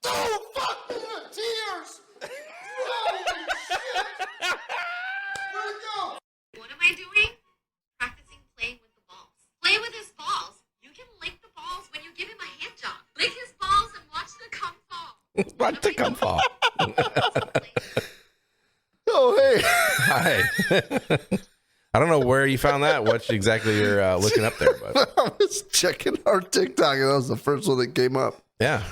Oh, fuck me in the tears! Holy shit! Where'd it go? What am I doing? Practicing playing with the balls. Play with his balls. You can lick the balls when you give him a hand job. Lick his balls and watch the cum fall. Watch the cum fall. Oh, hey. Hi. I don't know where you found that, what exactly you're looking up there, but I was checking our TikTok, and that was the first one that came up. yeah.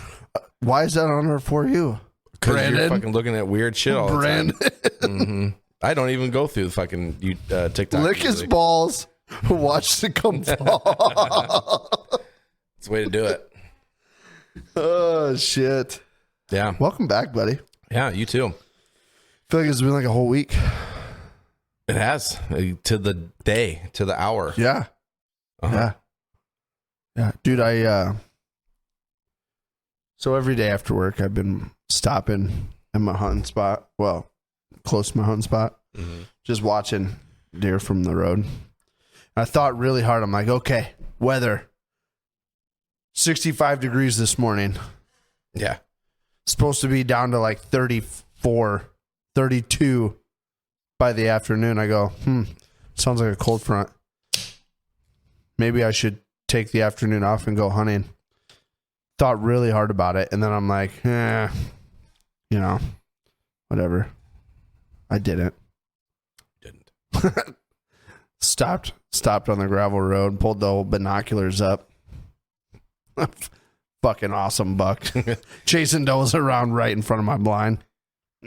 Why is that on our For You? Because you're fucking looking at weird shit all the Brandon. time. Mm-hmm. I don't even go through the fucking TikTok. Lick his balls, watch the cum fall. It's the way to do it. Oh, shit. Yeah. Welcome back, buddy. Yeah, you too. I feel like it's been like a whole week. It has. To the day, to the hour. Yeah. Uh-huh. Yeah. Dude, so every day after work, I've been stopping at my hunting spot. Well, close to my hunting spot. Mm-hmm. Just watching deer from the road. I thought really hard. I'm like, okay, weather. 65 degrees this morning. Yeah. Supposed to be down to like 34, 32 by the afternoon. I go, sounds like a cold front. Maybe I should take the afternoon off and go hunting. Thought really hard about it. And then I'm like, whatever. I didn't. Stopped on the gravel road, pulled the old binoculars up. Fucking awesome buck. Chasing does around right in front of my blind.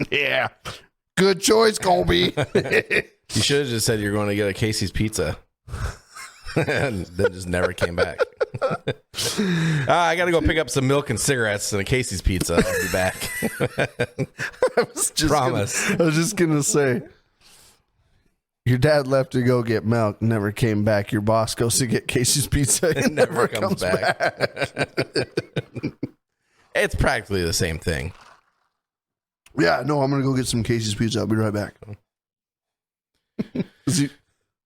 Yeah. Good choice, Colby. You should have just said you're going to get a Casey's pizza. And then just never came back. I got to go pick up some milk and cigarettes and a Casey's pizza. I'll be back. Promise. I was just going to say, your dad left to go get milk, never came back. Your boss goes to get Casey's pizza and never comes back. It's practically the same thing. Yeah, no, I'm going to go get some Casey's pizza. I'll be right back.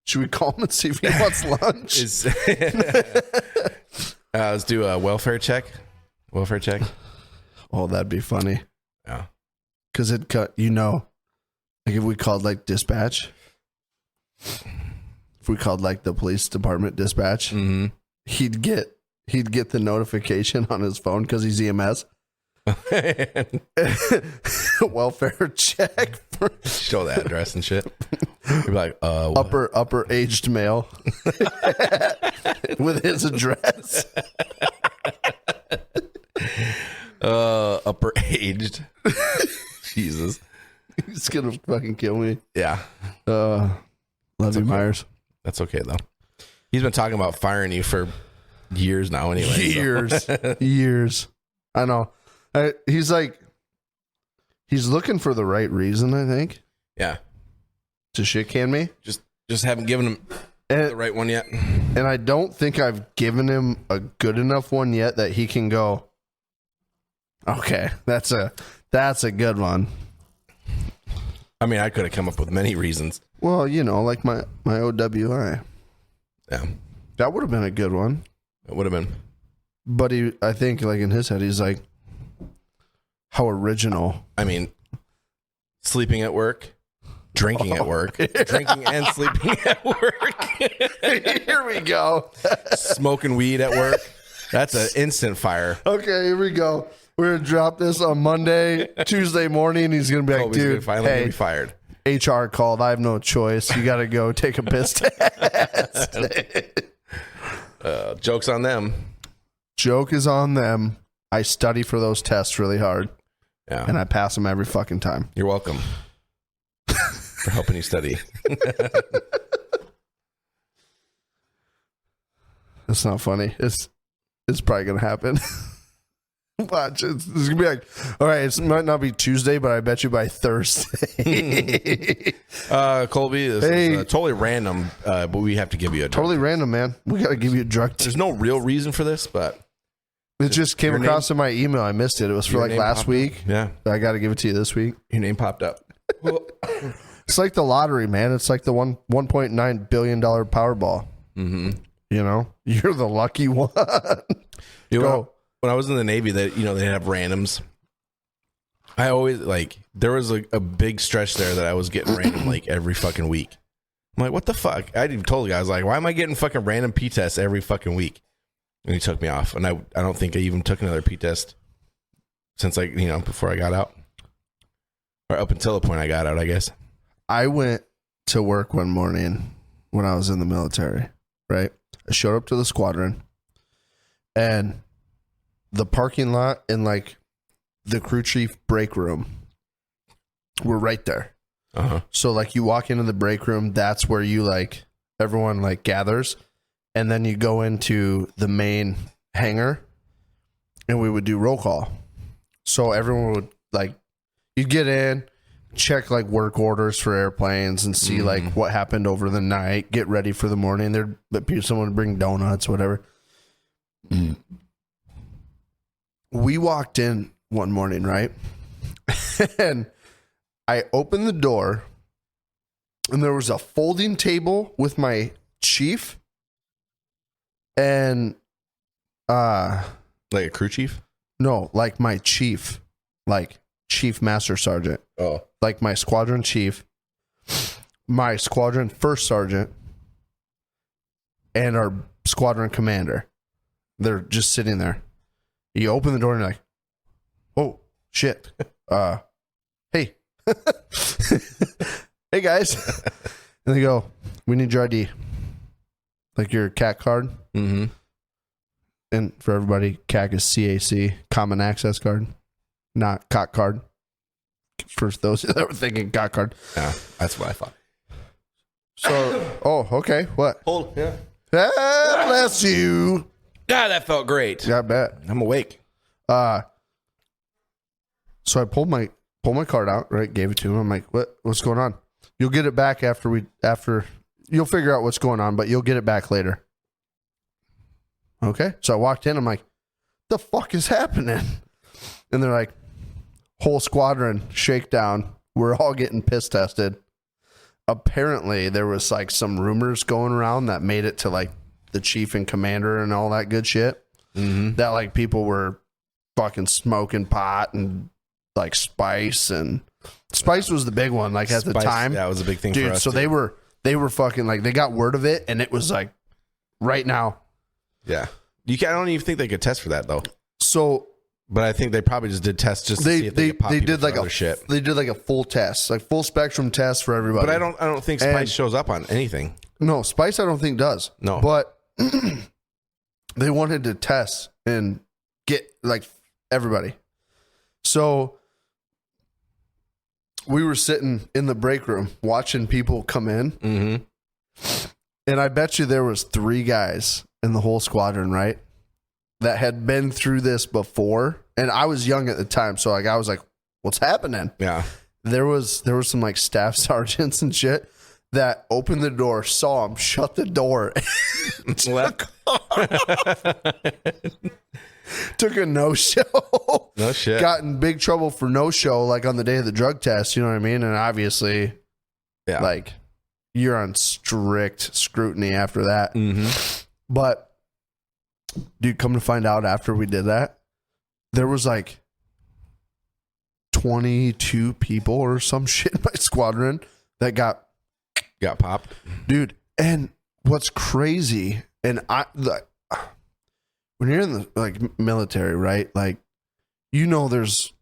Should we call him and see if he wants lunch? Let's do a welfare check. Welfare check. Oh, that'd be funny. Yeah. Because it cut, like if we called like dispatch, if we called like the police department dispatch, mm-hmm. he'd get the notification on his phone because he's EMS. Welfare check. Show the address and shit. You'd be like, upper aged male with his address. Upper aged. Jesus. He's gonna fucking kill me. Yeah. Love you, Myers. That's okay though. He's been talking about firing you for years now anyway. Years. I know. He's looking for the right reason, I think. Yeah. To shit can me. Just haven't given him the right one yet. And I don't think I've given him a good enough one yet that he can go, okay, that's a good one. I mean, I could have come up with many reasons. Well, like my OWI. Yeah. That would have been a good one. It would have been. But I think like in his head, he's like, how original. I mean, sleeping at work, drinking at work, drinking and sleeping at work. Here we go. Smoking weed at work. That's an instant fire. Okay, here we go. We're going to drop this on Monday, Tuesday morning. He's going to be like, Colby's dude, finally gonna be fired. HR called. I have no choice. You got to go take a piss test. Joke's on them. Joke is on them. I study for those tests really hard. Yeah. And I pass them every fucking time. You're welcome for helping you study. That's not funny. It's probably going to happen. Watch. It's going to be like, all right, it might not be Tuesday, but I bet you by Thursday. Colby, this is totally random, but we have to give you a totally random, man. We got to give you a drug test. There's no real reason for this, but it just came across in my email. I missed it. It was for like last week. Yeah. I got to give it to you this week. Your name popped up. It's like the lottery, man. It's like the $1.9 billion Powerball. Mm-hmm. You're the lucky one. When I was in the Navy, they have randoms. I always like there was a big stretch there that I was getting random like every fucking week. I'm like, what the fuck? I even told the guy, I was like, why am I getting fucking random P tests every fucking week? And he took me off, and I don't think I even took another P test since like before I got out, or up until the point I got out, I guess. I went to work one morning when I was in the military. Right, I showed up to the squadron, and the parking lot and like the crew chief break room were right there. So like you walk into the break room, that's where you like everyone like gathers, and then you go into the main hangar, and we would do roll call. So everyone would like, you'd get in, check like work orders for airplanes and see like what happened over the night, get ready for the morning. Someone would bring donuts, whatever. We walked in one morning, right? And I opened the door, and there was a folding table with my chief and like a crew chief? No, like my chief, like chief master sergeant. Oh. Like my squadron chief, my squadron first sergeant, and our squadron commander. They're just sitting there. You open the door and you're like, oh shit. Hey. Hey guys. And they go, we need your ID. Like your CAC card. Mm-hmm. And for everybody, CAC is CAC, Common Access Card, not COC card. For those that were thinking COC card. Yeah, that's what I thought. So, okay, what? Hold, yeah. Ah, bless you. Yeah, that felt great. Yeah, I bet. I'm awake. So I pulled my card out, right? Gave it to him. I'm like, what's going on? You'll get it back after you'll figure out what's going on, but you'll get it back later. Okay. So I walked in, I'm like, the fuck is happening? And they're like, whole squadron shakedown. We're all getting piss tested. Apparently there was like some rumors going around that made it to like the chief and commander and all that good shit. Mm-hmm. That like people were fucking smoking pot and like spice was the big one. Like at the time, that was a big thing, dude. For us so too. they were fucking like, they got word of it, and it was like right now. Yeah, I don't even think they could test for that though. So, but I think they probably just did tests just to see if they could pop did like a shit. They did like a full test, like full spectrum test for everybody. But I don't think spice shows up on anything. No, spice I don't think does. No, but they wanted to test and get like everybody. So we were sitting in the break room watching people come in. Mm-hmm. And I bet you there was 3 guys in the whole squadron, right, that had been through this before. And I was young at the time, so like I was like, what's happening? Yeah. There was some like staff sergeants and shit that opened the door, saw him, shut the door, took a no-show. No shit. Got in big trouble for no-show, like on the day of the drug test, you know what I mean? And obviously, yeah, like you're on strict scrutiny after that. Mm-hmm. But, dude, come to find out after we did that, there was like 22 people or some shit in my squadron that got popped, dude. And what's crazy, and when you're in the like military, right? Like, you know, there's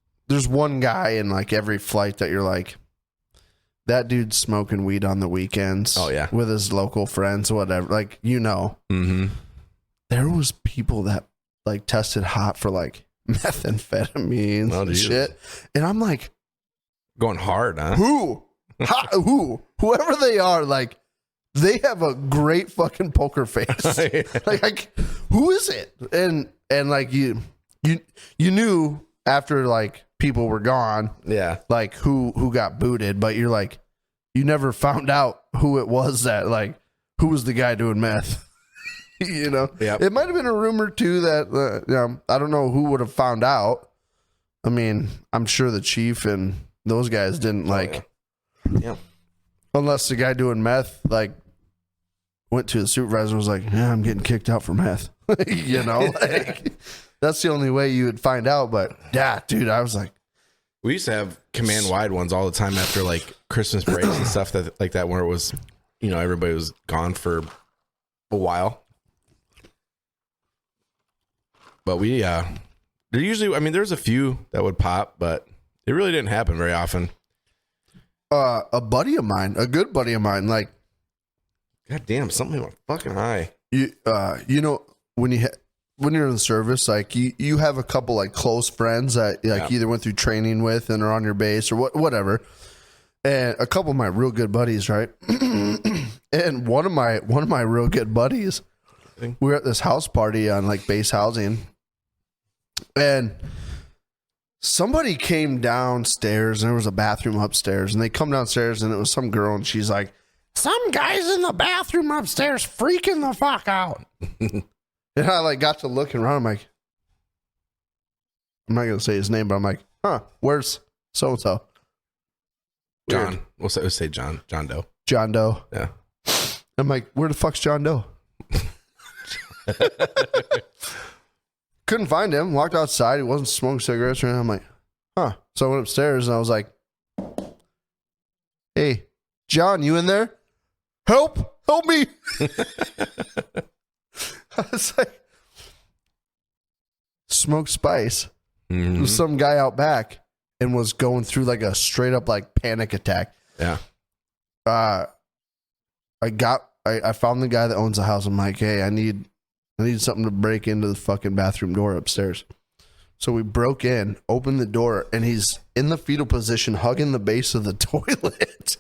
one guy in like every flight that you're like, that dude's smoking weed on the weekends. Oh yeah, with his local friends, whatever. Like, you know, mm-hmm. There was people that like tested hot for like methamphetamines and shit, and I'm like, going hard, huh? Whoever they are, like, they have a great fucking poker face. like, who is it? And like you knew after like people were gone, yeah, like who got booted, but you're like, you never found out who it was that like who was the guy doing meth. You know, yep. It might have been a rumor too that I don't know who would have found out. I mean, I'm sure the chief and those guys didn't yeah. Unless the guy doing meth like went to the supervisor and was like, yeah, I'm getting kicked out for meth. You know, like, that's the only way you would find out. But yeah, dude, I was like, We used to have command wide ones all the time after like Christmas breaks and stuff like that, where it was, everybody was gone for a while. But they're usually, there's a few that would pop, but it really didn't happen very often. A buddy of mine, a good buddy of mine, like, God damn, something went fucking high. When you're in the service, like you have a couple like close friends that like either went through training with and are on your base or whatever. And a couple of my real good buddies, right? And one of my real good buddies, we were at this house party on like base housing, and somebody came downstairs and there was a bathroom upstairs, and they come downstairs and it was some girl, and she's like, "Some guy's in the bathroom upstairs freaking the fuck out." And I like got to looking around. I'm like, I'm not gonna say his name, but I'm like, where's so and so? John. We'll say John. John Doe. John Doe. Yeah. I'm like, where the fuck's John Doe? Couldn't find him. Walked outside. He wasn't smoking cigarettes or anything. I'm like, So I went upstairs and I was like, "Hey, John, you in there? Help me." I was like, smoked spice. Mm-hmm. There was some guy out back and was going through like a straight up like panic attack. Yeah. I found the guy that owns the house. I'm like, "Hey, I need something to break into the fucking bathroom door upstairs." So we broke in, opened the door, and he's in the fetal position, hugging the base of the toilet.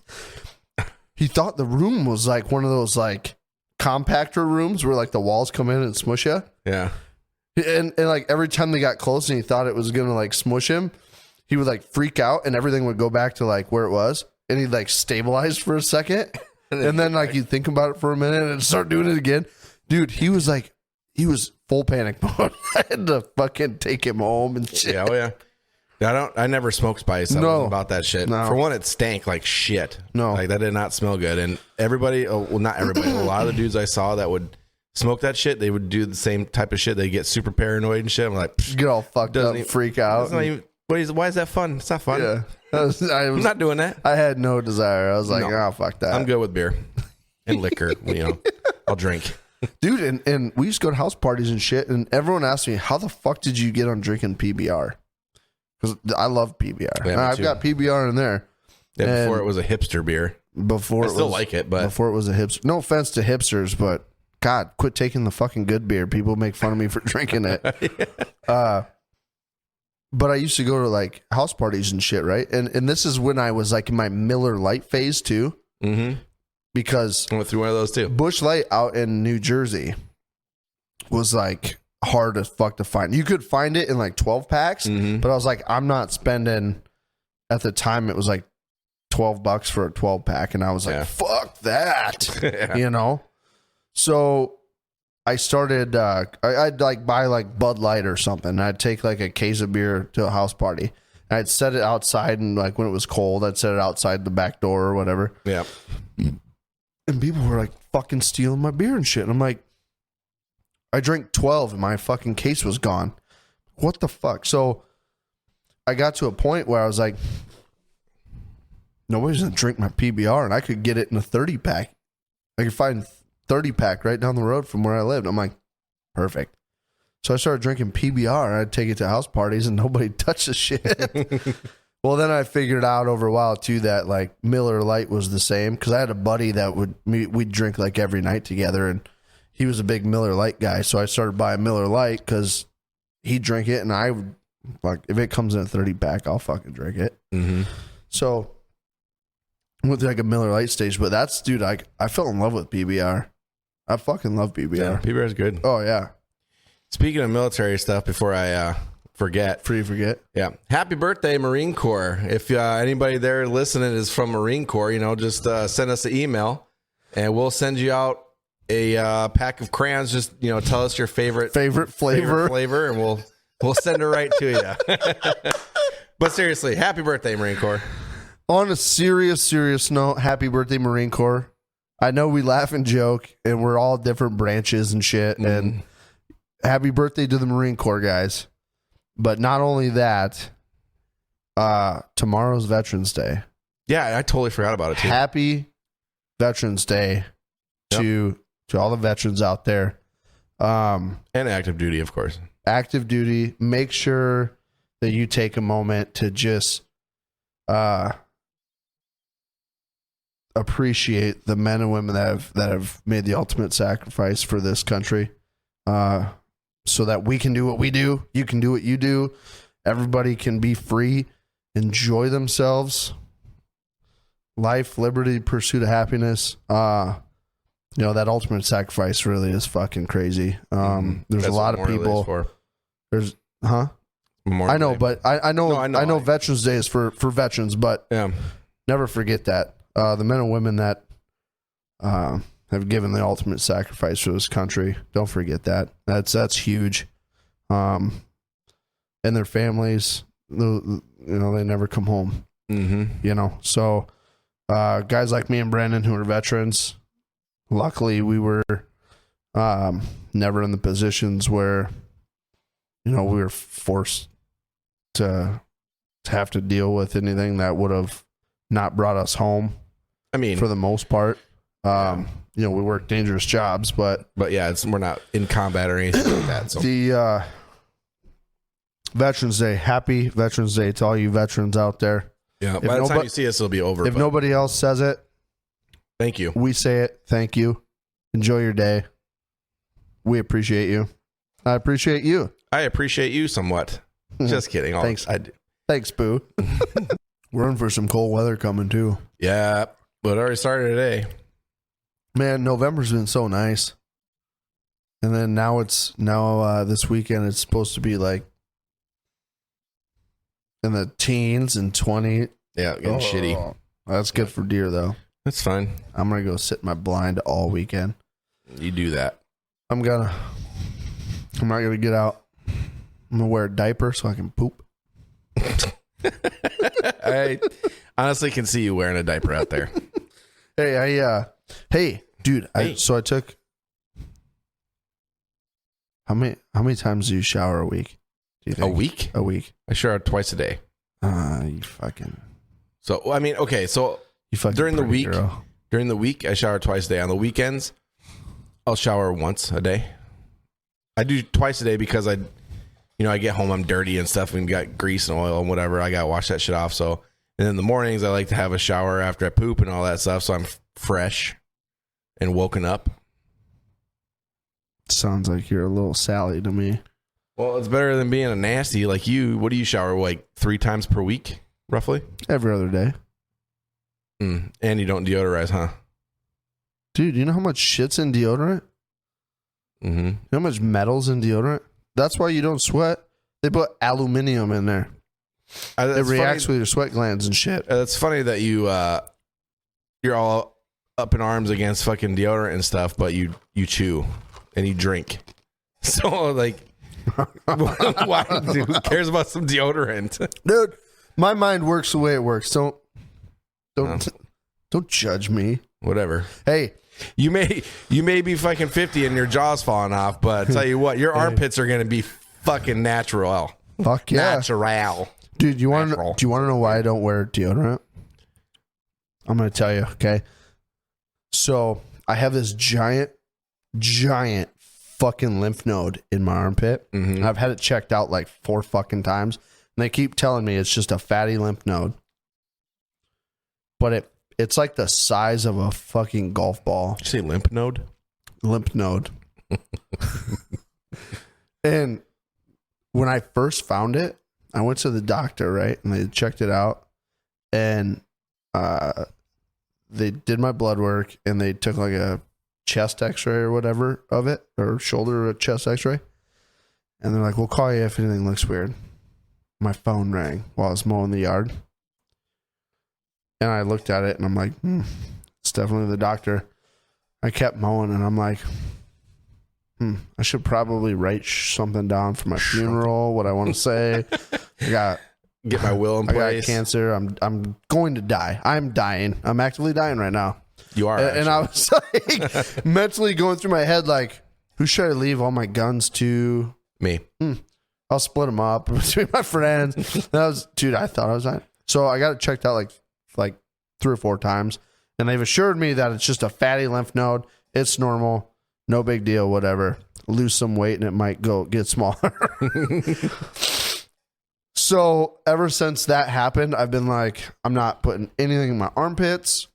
He thought the room was like one of those like compactor rooms where like the walls come in and smush you. Yeah. And like every time they got close and he thought it was gonna like smush him, he would like freak out and everything would go back to like where it was, and he'd like stabilize for a second, and then like you'd think about it for a minute and start doing it again. Dude, he was full panic mode. I had to fucking take him home and shit. Yeah, oh yeah. I never smoked spice. I wasn't about that shit. No. For one, it stank like shit. No. Like that did not smell good. And everybody, well, not everybody, a lot of the dudes I saw that would smoke that shit, they would do the same type of shit. They get super paranoid and shit. I'm like, Get all fucked up, freak out. Why is that fun? It's not fun. Yeah. I'm not doing that. I had no desire. I was like, No. Fuck that. I'm good with beer and liquor. I'll drink. Dude, and we used to go to house parties and shit, and everyone asked me, "How the fuck did you get on drinking PBR?" Because I love PBR. Yeah, I've got PBR in there. Yeah, before it was a hipster beer. I still like it, but before it was a hipster. No offense to hipsters, but God, quit taking the fucking good beer. People make fun of me for drinking it. Yeah. But I used to go to like house parties and shit, right? And this is when I was like in my Miller Lite phase too. Mm-hmm. Because I went through one of those too. Busch Light out in New Jersey was like hard as fuck to find. You could find it in like 12 packs, but I was like, I'm not spending, at the time it was like $12 for a 12 pack. And I was like, fuck that, Yeah. So I started, I'd like buy like Bud Light or something. I'd take like a case of beer to a house party. I'd set it outside, and like when it was cold, I'd set it outside the back door or whatever. Yeah. And people were like fucking stealing my beer and shit. And I'm like, I drank 12 and my fucking case was gone. What the fuck? So I got to a point where I was like, nobody's going to drink my PBR, and I could get it in a 30 pack. I could find 30 pack right down the road from where I lived. I'm like, perfect. So I started drinking PBR, and I'd take it to house parties and nobody touched the shit. Well, then I figured out over a while too that like Miller Lite was the same, because I had a buddy that we'd drink like every night together, and he was a big Miller Lite guy. So I started buying Miller Lite because he'd drink it, and I would like, if it comes in a 30 pack, I'll fucking drink it. Mm-hmm. So I went to like a Miller Lite stage, but that's, dude, I fell in love with PBR. I fucking love PBR. Yeah, PBR is good. Oh yeah. Speaking of military stuff, before I forget. Yeah. Happy birthday, Marine Corps. If anybody there listening is from Marine Corps, just send us an email and we'll send you out a pack of crayons. Just, tell us your favorite flavor, and we'll send it right to you. But seriously, happy birthday, Marine Corps. On a serious note, happy birthday, Marine Corps. I know we laugh and joke, and we're all different branches and shit, and happy birthday to the Marine Corps guys. But not only that, tomorrow's Veterans Day. Yeah, I totally forgot about it too. Happy Veterans Day to all the veterans out there. And active duty, of course. Active duty. Make sure that you take a moment to just appreciate the men and women that have made the ultimate sacrifice for this country, so that we can do what we do. You can do what you do. Everybody can be free, enjoy themselves. Life, liberty, pursuit of happiness. That ultimate sacrifice really is fucking crazy. There's That's a lot of what Memorial Day is people. for. There's, Memorial I know, Day. but I know I- Veterans Day is for veterans, but Yeah. never forget that. The men and women that have given the ultimate sacrifice for this country. Don't forget that. That's huge. And their families, they never come home. Mm-hmm. So guys like me and Brandon who are veterans, luckily we were never in the positions where we were forced to have to deal with anything that would have not brought us home. I mean, for the most part, we work dangerous jobs, but yeah, we're not in combat or anything like that. So the Veterans Day, happy Veterans Day to all you veterans out there. yeah, by the time you see us, it'll be over. If but nobody else says it, thank you. we say it. Thank you. Enjoy your day. We appreciate you. I appreciate you. I appreciate you somewhat. Just kidding. Thanks. I do. Thanks, Boo. We're in for some cold weather coming too. Yeah, but it already started today. Man, November's been so nice. And then now this weekend it's supposed to be like in the teens and 20. Yeah, getting shitty. That's good for deer though. That's fine. I'm going to go sit in my blind all weekend. You do that. I'm not going to get out. I'm going to wear a diaper so I can poop. I honestly can see you wearing a diaper out there. Hey, dude, Hey. I took how many times do you shower a week? Do you think? A week? A week. I shower twice a day. You fucking So I mean, okay, so during the pretty week, girl. I shower twice a day. On the weekends, I'll shower once a day. I do twice a day because I get home, I'm dirty and stuff, and got grease and oil and whatever. I gotta wash that shit off. So, and in the mornings, I like to have a shower after I poop and all that stuff, so I'm fresh and woken up. Sounds like you're a little Sally to me. Well, it's better than being a nasty like you. What do you shower like 3 times per week, roughly? Every other day. And you don't deodorize, huh? Dude, you know how much shit's in deodorant? Mm-hmm. You know how much metal's in deodorant? That's why you don't sweat. They put aluminium in there. It reacts with your sweat glands and shit. It's funny that you're all up in arms against fucking deodorant and stuff, but you chew and you drink. So like, why? Who cares about some deodorant? Dude, my mind works the way it works. Don't judge me. Whatever. Hey, You may be fucking 50 and your jaw's falling off, but I tell you what, your armpits are gonna be fucking natural. fuck yeah. Natural. Dude, do you want Natural. to know why I don't wear deodorant? I'm going to tell you, okay? So, I have this giant fucking lymph node in my armpit. Mm-hmm. I've had it checked out like 4 fucking times, and they keep telling me it's just a fatty lymph node. But it's like the size of a fucking golf ball. Did you say lymph node? Lymph node. And when I first found it, I went to the doctor, right? And they checked it out. And they did my blood work and they took like a chest x-ray or whatever of it, or shoulder or chest x-ray. And they're like, we'll call you if anything looks weird. My phone rang while I was mowing the yard. And I looked at it and I'm like, it's definitely the doctor. I kept mowing and I'm like, I should probably write something down for my funeral, what I want to say. Get my will in I place. got cancer. I'm going to die. I'm dying. I'm actively dying right now. You are. And I was like mentally going through my head like, who should I leave all my guns to? Me. I'll split them up between my friends. Dude, I thought I was on. So I got it checked out like 3 or 4 times, and they've assured me that it's just a fatty lymph node. It's normal, no big deal, whatever. Lose some weight and it might get smaller. So ever since that happened, I've been like, I'm not putting anything in my armpits.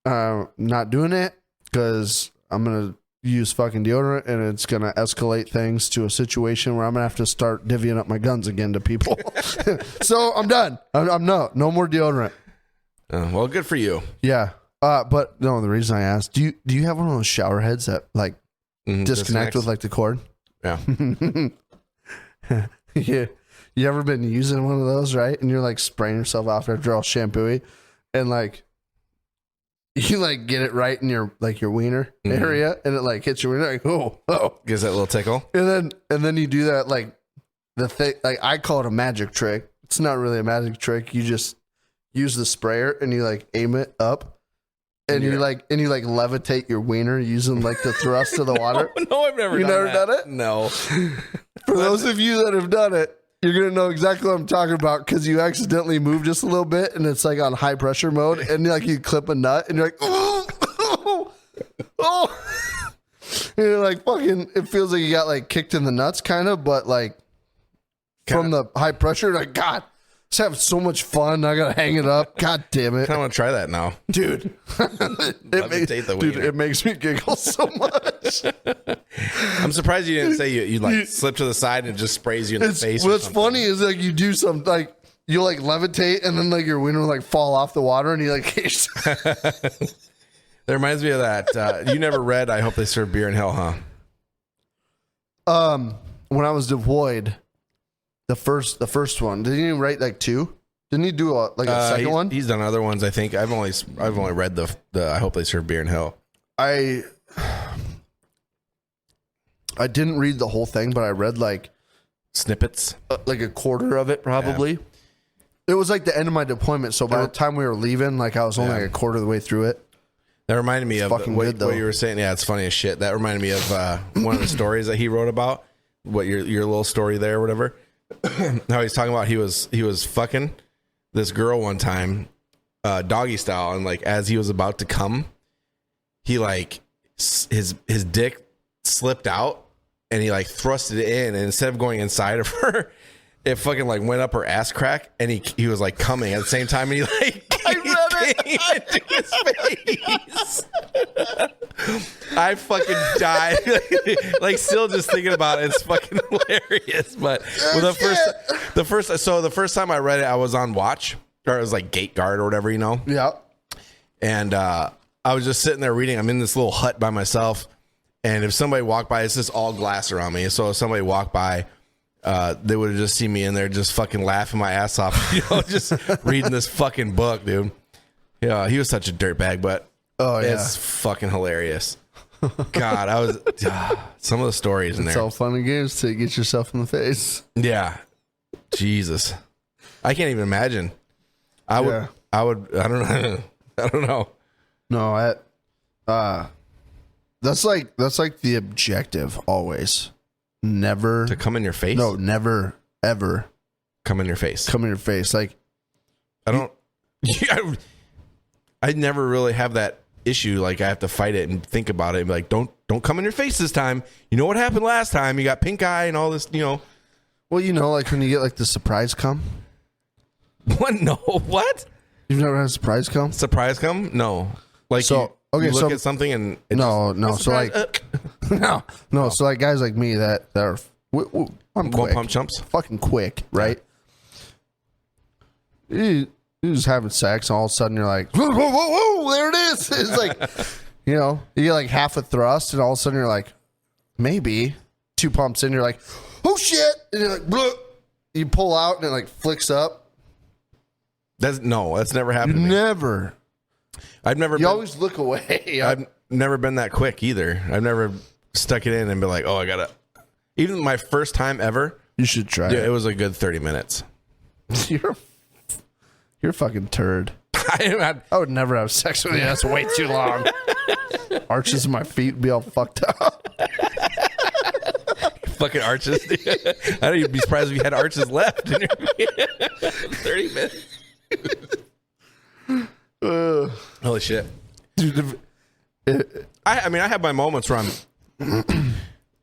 Not doing it because I'm going to use fucking deodorant and it's going to escalate things to a situation where I'm going to have to start divvying up my guns again to people. So I'm done. I'm no more deodorant. Well, good for you. Yeah. But no, the reason I asked, do you have one of those shower heads that like disconnect with like the cord? Yeah. Yeah. You ever been using one of those, right? And you're like spraying yourself off after all shampooey and like you like get it right in your like your wiener area and it like hits your wiener like oh. Gives that little tickle. And then you do that like the thing like I call it a magic trick. It's not really a magic trick. You just use the sprayer and you like aim it up and you levitate your wiener using like the thrust of the water. No, I've never done it? No. For those of you that have done it, you're going to know exactly what I'm talking about because you accidentally move just a little bit and it's like on high pressure mode and like you clip a nut and you're like, oh. And you're like fucking, it feels like you got like kicked in the nuts kind of, but like from the high pressure, like, God, just having so much fun. I got to hang it up. God damn it. I want to try that now. Dude. It makes me giggle so much. I'm surprised you didn't say you like slip to the side and it just sprays you in the face. What's funny is like you do some like you like levitate and then like your wiener will like fall off the water and you like That reminds me of that. You never read I Hope They Serve Beer in Hell, huh? When I was deployed, the first one, didn't he write like 2? Didn't he do a second one? He's done other ones, I think. I've only read the I Hope They Serve Beer in Hell. I didn't read the whole thing, but I read like snippets, like a quarter of it probably. Yeah. It was like the end of my deployment, so by the time we were leaving, like I was only like a quarter of the way through it. That reminded me of what you were saying. Yeah, it's funny as shit. That reminded me of one of the stories that he wrote about. What your little story there, or whatever. How he's talking about he was fucking this girl one time, doggy style, and like as he was about to come, he like his dick slipped out and he like thrusted it in, and instead of going inside of her, it fucking like went up her ass crack, and he was like coming at the same time, and he like came into his face. I fucking died. Like still just thinking about it, it's fucking hilarious. But the first time I read it, I was on watch, or it was like gate guard or whatever, you know. Yeah. And I was just sitting there reading. I'm in this little hut by myself, and if somebody walked by, it's just all glass around me. So if somebody walked by, they would have just seen me in there just fucking laughing my ass off, you know, just reading this fucking book, dude. Yeah, he was such a dirtbag, but it's fucking hilarious. God, I was some of the stories in there. It's all fun and games to get yourself in the face. Yeah, Jesus, I can't even imagine. I would. I don't know. I don't know. No, that's like the objective always. Never to come in your face. No, never ever come in your face. Come in your face. Like I don't. I never really have that issue. Like I have to fight it and think about it and be like, don't come in your face this time. You know what happened last time? You got pink eye and all this. You know. Well, you know, like when you get like the surprise cum. What? No. What? You've never had a surprise cum? Surprise cum? No. Like so. You look at something and no. So like, no. So like guys like me that are, I'm quick, pump chumps, fucking quick, right? You're just having sex, and all of a sudden you're like, whoa, there it is. It's like, you know, you get like half a thrust, and all of a sudden you're like, maybe 2 pumps in, you're like, oh shit, and you're like, bleh. You pull out and it like flicks up. That's never happened. Never. I've never. You always look away. I've never been that quick either. I've never stuck it in and been like, oh, I gotta. Even my first time ever. You should try. Yeah, it was a good 30 minutes. You're a fucking turd. I would never have sex with you. That's way too long. Arches of my feet would be all fucked up. Fucking arches. I don't even be surprised if you had arches left in your 30 minutes. Holy shit. Dude, I mean, I have my moments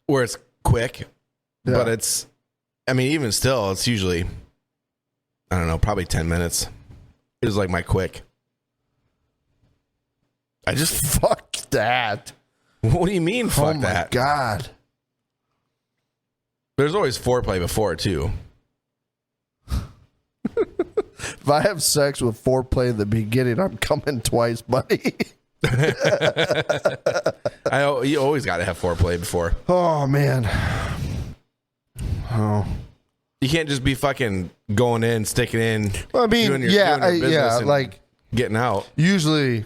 where it's quick, but it's, I mean, even still, it's usually, I don't know, probably 10 minutes. It was like my quick. I just, fuck that. what do you mean, fuck oh my that? God. There's always foreplay before, too. If I have sex with foreplay in the beginning, I'm coming twice, buddy. You always got to have foreplay before. Oh, man. Oh. You can't just be fucking going in, sticking in. Well, I mean, doing your business and like getting out. usually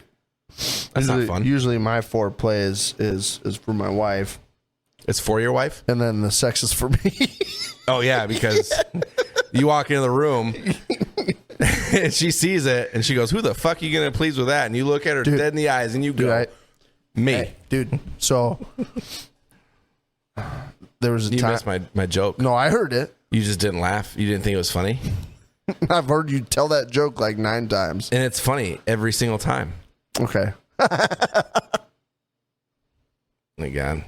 That's not fun. Usually my foreplay is for my wife. It's for your wife? And then the sex is for me. Oh, yeah, because you walk into the room and she sees it and she goes, who the fuck are you going to please with that? And you look at her dead in the eyes and you go, me. Hey, dude, so there was a You time. missed my joke. No, I heard it. You just didn't laugh. You didn't think it was funny. I've heard you tell that joke like 9 times. And it's funny every single time. Okay. My God.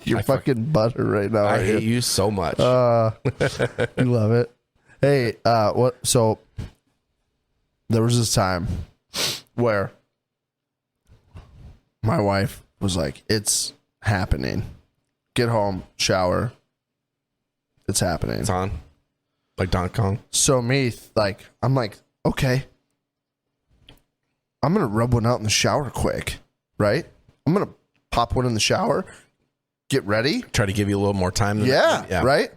You're fucking butter right now. I hate you so much. You love it. Hey, what? So there was this time where my wife was like, "It's happening. Get home, shower. It's happening." It's on. Like Donkey Kong. So I'm like, okay, I'm gonna rub one out in the shower quick, right? I'm gonna pop one in the shower, get ready. Try to give you a little more time. Yeah, right?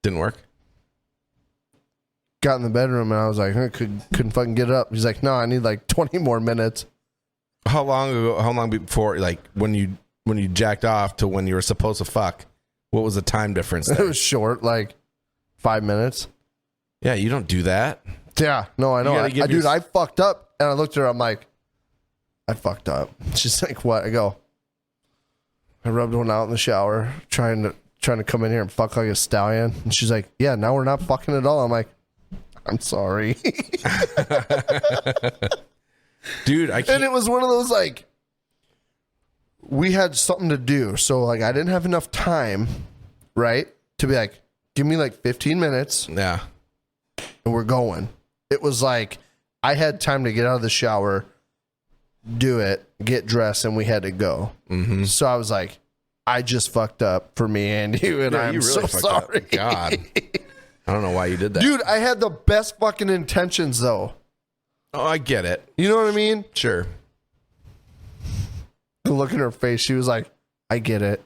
Didn't work. Got in the bedroom and I was like, couldn't fucking get it up. He's like, no, I need like 20 more minutes. How long before, like, when you jacked off to when you were supposed to fuck, what was the time difference It there? was short, like 5 minutes. Yeah, you don't do that. Yeah, no, I know. I fucked up. And I looked at her, I'm like, I fucked up. She's like, what? I go, I rubbed one out in the shower, trying to come in here and fuck like a stallion. And she's like, yeah, now we're not fucking at all. I'm like, I'm sorry. Dude, I can't. And it was one of those, like, we had something to do. So, like, I didn't have enough time, right, to be like, give me like 15 minutes Yeah. and we're going. It was like, I had time to get out of the shower, do it, get dressed, and we had to go. Mm-hmm. So I was like, I just fucked up for me and you, and I'm you really so fucked sorry. up. God. I don't know why you did that. Dude, I had the best fucking intentions, though. Oh, I get it. You know what I mean? Sure. The look in her face, she was like, I get it.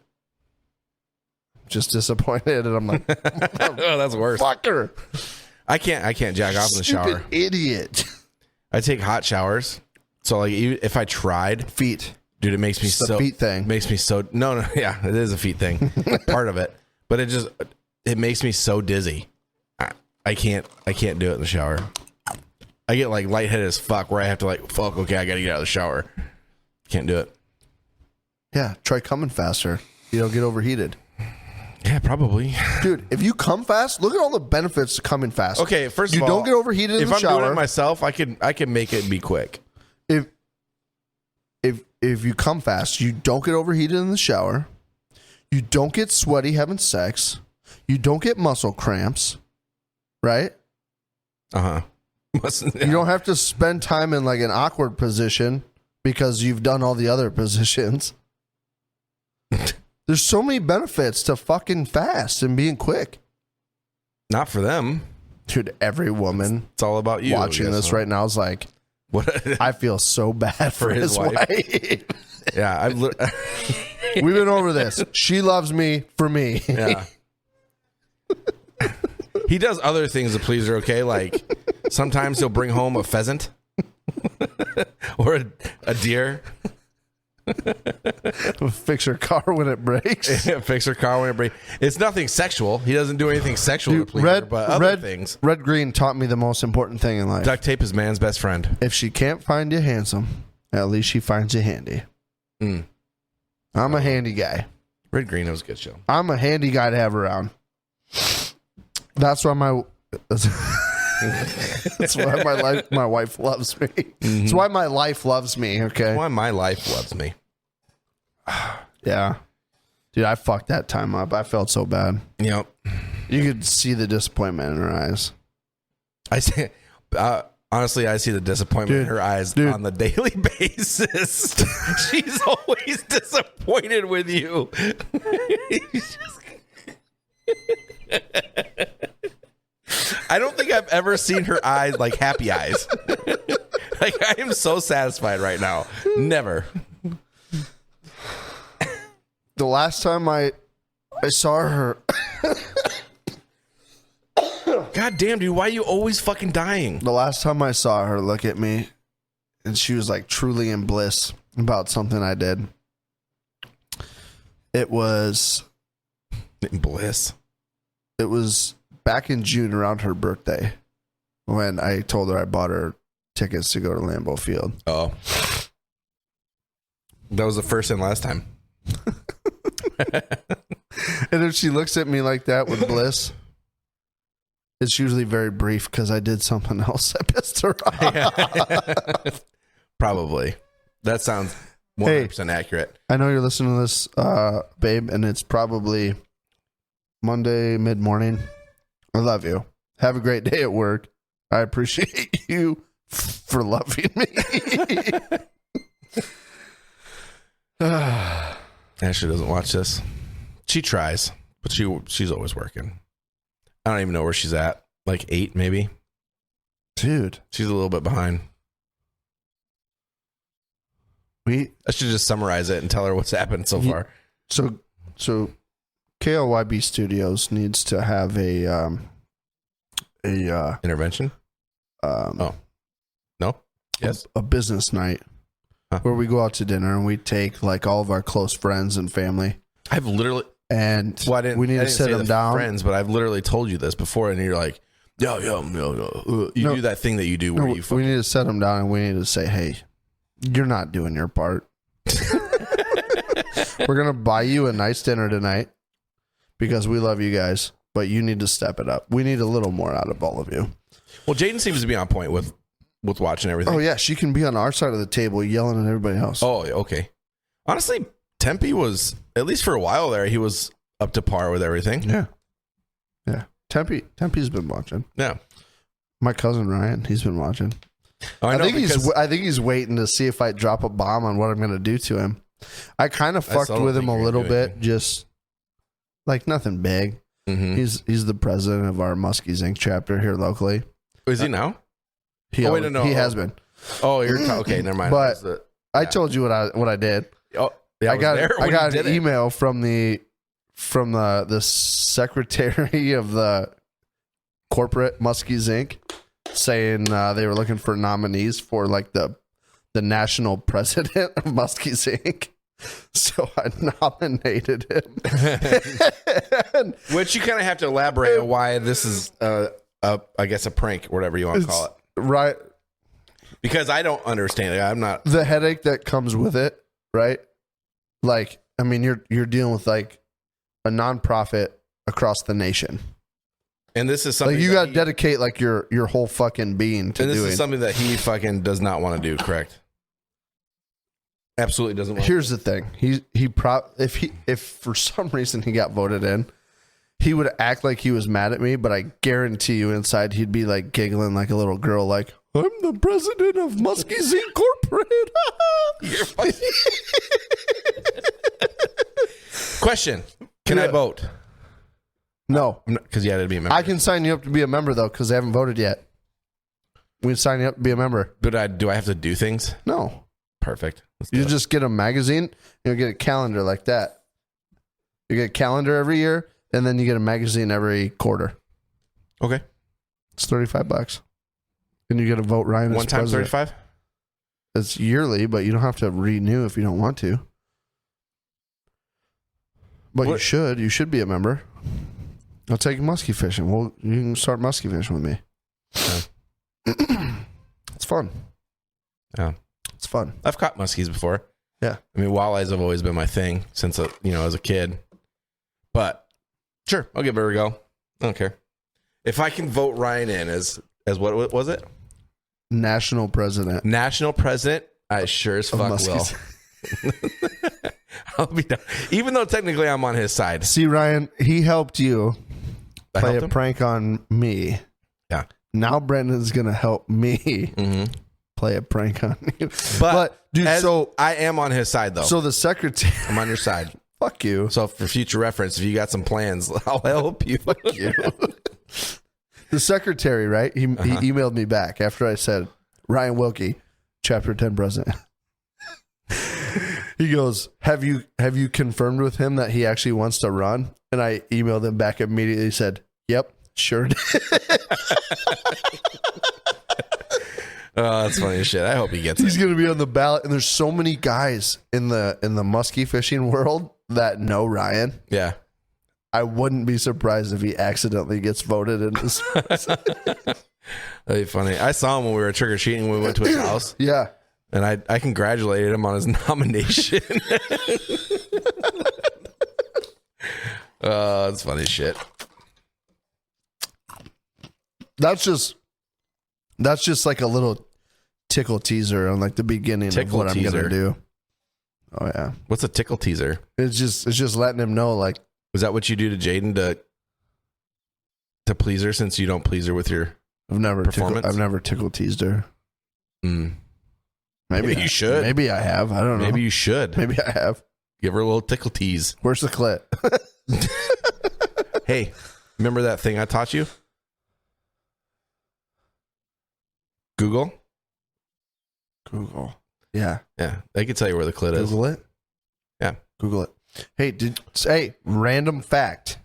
Just disappointed. And I'm like, Oh, that's worse. fucker. I can't jack off in the shower. Stupid idiot. I take hot showers. So, like, if I tried, Feet. dude, it makes me It's the so feet thing. Makes me so no, yeah, it is a feet thing, part of it. But it makes me so dizzy. I can't do it in the shower. I get like lightheaded as fuck, where I have to like, fuck, okay, I gotta get out of the shower. Can't do it. Yeah, try coming faster. You don't get overheated. Yeah, probably. Dude, if you come fast, look at all the benefits to coming fast. Okay, first of you all, don't get overheated in if the I'm shower. doing it myself, I can make it be quick. If you come fast, you don't get overheated in the shower. You don't get sweaty having sex. You don't get muscle cramps. Right? Uh-huh. You don't have to spend time in like an awkward position because you've done all the other positions. There's so many benefits to fucking fast and being quick. Not for them. Dude, every woman It's all about you. watching this right now is like, What? I feel so bad for his wife. Yeah, We've been over this. She loves me for me. yeah. He does other things to please her, okay? Like, sometimes he'll bring home a pheasant or a deer. Fix her car when it breaks. Fix her car when it breaks. It's nothing sexual. He doesn't do anything sexual to please her, but other things. Red Green taught me the most important thing in life. Duct tape is man's best friend. If she can't find you handsome, at least she finds you handy. I'm a handy guy. Red Green was a good show. I'm a handy guy to have around. That's why that's why my wife loves me. That's why my life loves me. Okay. That's why my life loves me. Yeah. Dude, I fucked that time up. I felt so bad. Yep. You could see the disappointment in her eyes. I see. Honestly, I see the disappointment in her eyes on the daily basis. She's always disappointed with you. I don't think I've ever seen her eyes like happy eyes. Like, I am so satisfied right now. Never. The last time I saw her. God damn, dude, why are you always fucking dying? The last time I saw her look at me, and she was like truly in bliss about something I did. It was Bliss. It was back in June around her birthday when I told her I bought her tickets to go to Lambeau Field. Oh. That was the first and last time. And if she looks at me like that with bliss, it's usually very brief because I did something else that pissed her off. Probably. That sounds 100% accurate. I know you're listening to this, babe, and it's probably Monday mid-morning. I love you. Have a great day at work. I appreciate you for loving me. Ashley doesn't watch this. She tries, but she's always working. I don't even know where she's at. Like 8, maybe. Dude. She's a little bit behind. I should just summarize it and tell her what's happened so far. So KLYB Studios needs to have a intervention? No? Yes. A business night where we go out to dinner and we take like all of our close friends and family. I've literally... And we need to sit them down. Friends, but I've literally told you this before, and you're like, yo. You do that thing that you do where you. We need to set them down, and we need to say, "Hey, you're not doing your part. We're gonna buy you a nice dinner tonight because we love you guys, but you need to step it up. We need a little more out of all of you." Well, Jaden seems to be on point with watching everything. Oh yeah, she can be on our side of the table yelling at everybody else. Oh, okay. Honestly, Tempe was, at least for a while there, he was up to par with everything. Yeah. Tempe's been watching. Yeah. My cousin Ryan, he's been watching. Oh, I think he's waiting to see if I drop a bomb on what I'm going to do to him. I kind of fucked with him a little bit, just like nothing big. Mm-hmm. He's the president of our Muskies Inc. chapter here locally. Is he now? He has been. Oh, you're okay. Never mind. But I told you what I did. Oh, yeah, I got an email from the secretary of the corporate Muskies Inc. saying they were looking for nominees for like the national president of Muskies Inc. So I nominated him. Which you kind of have to elaborate on why this is I guess a prank, whatever you want to call it. Right. Because I don't understand it. I'm not the headache that comes with it, right? Like, I mean, you're dealing with like a nonprofit across the nation. And this is something like you got to dedicate like your whole fucking being to doing. And this is something that he fucking does not want to do, correct? Absolutely doesn't want Here's the thing. If for some reason he got voted in, he would act like he was mad at me, but I guarantee you inside he'd be like giggling like a little girl like, I'm the president of Muskies Incorporated. Question. Can I vote? No. Because you had to be a member. I can sign you up to be a member, though, because I haven't voted yet. We can sign you up to be a member. But do I have to do things? No. Perfect. You just get a magazine, and you'll get a calendar like that. You get a calendar every year, and then you get a magazine every quarter. Okay. It's $35. And you get to vote Ryan as one time president. 35? It's yearly, but you don't have to renew if you don't want to. But you should. You should be a member. I'll take you muskie fishing. Well, you can start muskie fishing with me. Yeah. It's fun. Yeah. It's fun. I've caught muskies before. Yeah. I mean, walleyes have always been my thing since, as a kid. But sure, I'll give it a go. I don't care. If I can vote Ryan in as what was it? National president. National president, I sure as fuck will. I'll be down. Even though technically I'm on his side. See, Ryan, he helped you play a him? prank on me. Yeah. Now Brendan's going to help me play a prank on you. But dude, so I am on his side, though. So the secretary. I'm on your side. Fuck you. So for future reference, if you got some plans, I'll help you. Fuck you. The secretary, right? He emailed me back after I said, Ryan Wilkie, Chapter 10 president. He goes, have you confirmed with him that he actually wants to run? And I emailed him back immediately. Said, yep, sure did. Oh, that's funny as shit. I hope he gets He's it. going to be on the ballot. And there's so many guys in the muskie fishing world that know Ryan. Yeah. I wouldn't be surprised if he accidentally gets voted in this. That'd be funny. I saw him when we were trick or treating when we went to his house. Yeah. And I congratulated him on his nomination. Oh, that's funny shit. That's just like a little tickle teaser on like the beginning of what I'm gonna do. Oh yeah. What's a tickle teaser? It's just letting him know, like, Was that what you do to Jaden to please her, since you don't please her with your I've never performance? tickle teased her. Mm. Maybe you should. Maybe I have. I don't know. Maybe you should. Maybe I have. Give her a little tickle tease. Where's the clit? Hey, remember that thing I taught you? Google? Yeah. Yeah, they can tell you where the clit is. Google it. Yeah. Google it. Hey, random fact.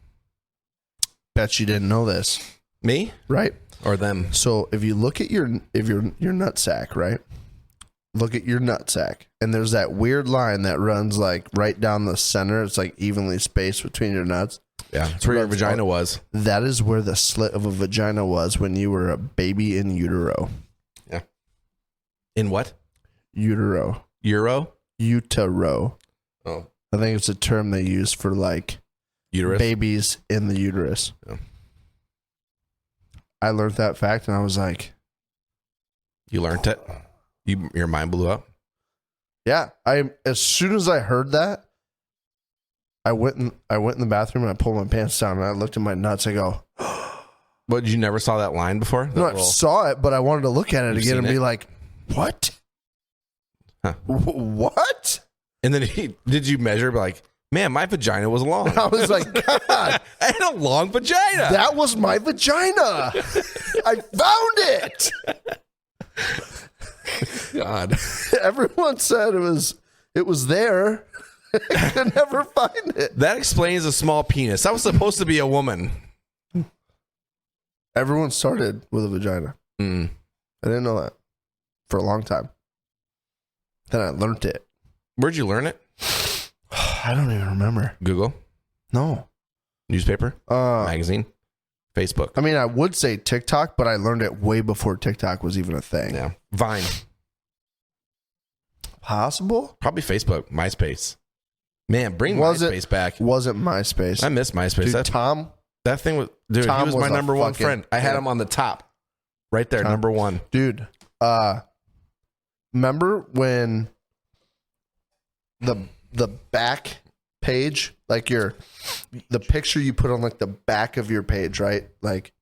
Bet you didn't know this. Me? Right? Or them? So if you look at your nutsack, right? Look at your nutsack, and there's that weird line that runs like right down the center. It's like evenly spaced between your nuts. Yeah, that's where your vagina was. That is where the slit of a vagina was when you were a baby in utero. Yeah. In what? Utero. Utero. Oh. I think it's a term they use for like Uterus? babies in the uterus. Yeah. I learned that fact, and I was like, You learned it? Your mind blew up? yeah. As soon as I heard that, I went in the bathroom and I pulled my pants down and I looked at my nuts. I go, But you never saw that line before? no, I saw it, but I wanted to look at it You've again and seen be it? like, what? Huh. What? And then did you measure, like, man, my vagina was long. I was like, God, I had a long vagina. that was my vagina. I found it. God. Everyone said it was there. I could never find it. That explains a small penis. That was supposed to be a woman. Everyone started with a vagina. Mm. I didn't know that for a long time. Then I learned it. Where'd you learn it? I don't even remember. Google? No. Newspaper? Magazine? Facebook? I mean, I would say TikTok, but I learned it way before TikTok was even a thing. Yeah. Vine? Possible? Probably Facebook. MySpace. Man, bring Was MySpace it? back. Wasn't MySpace. I miss MySpace. Dude, Tom, that thing was... Dude, Tom he was my was a number one fucking- friend. I had yeah. him on the top. Right there, Tom. number one. dude, remember when the back page, like the picture you put on like the back of your page, right? Like,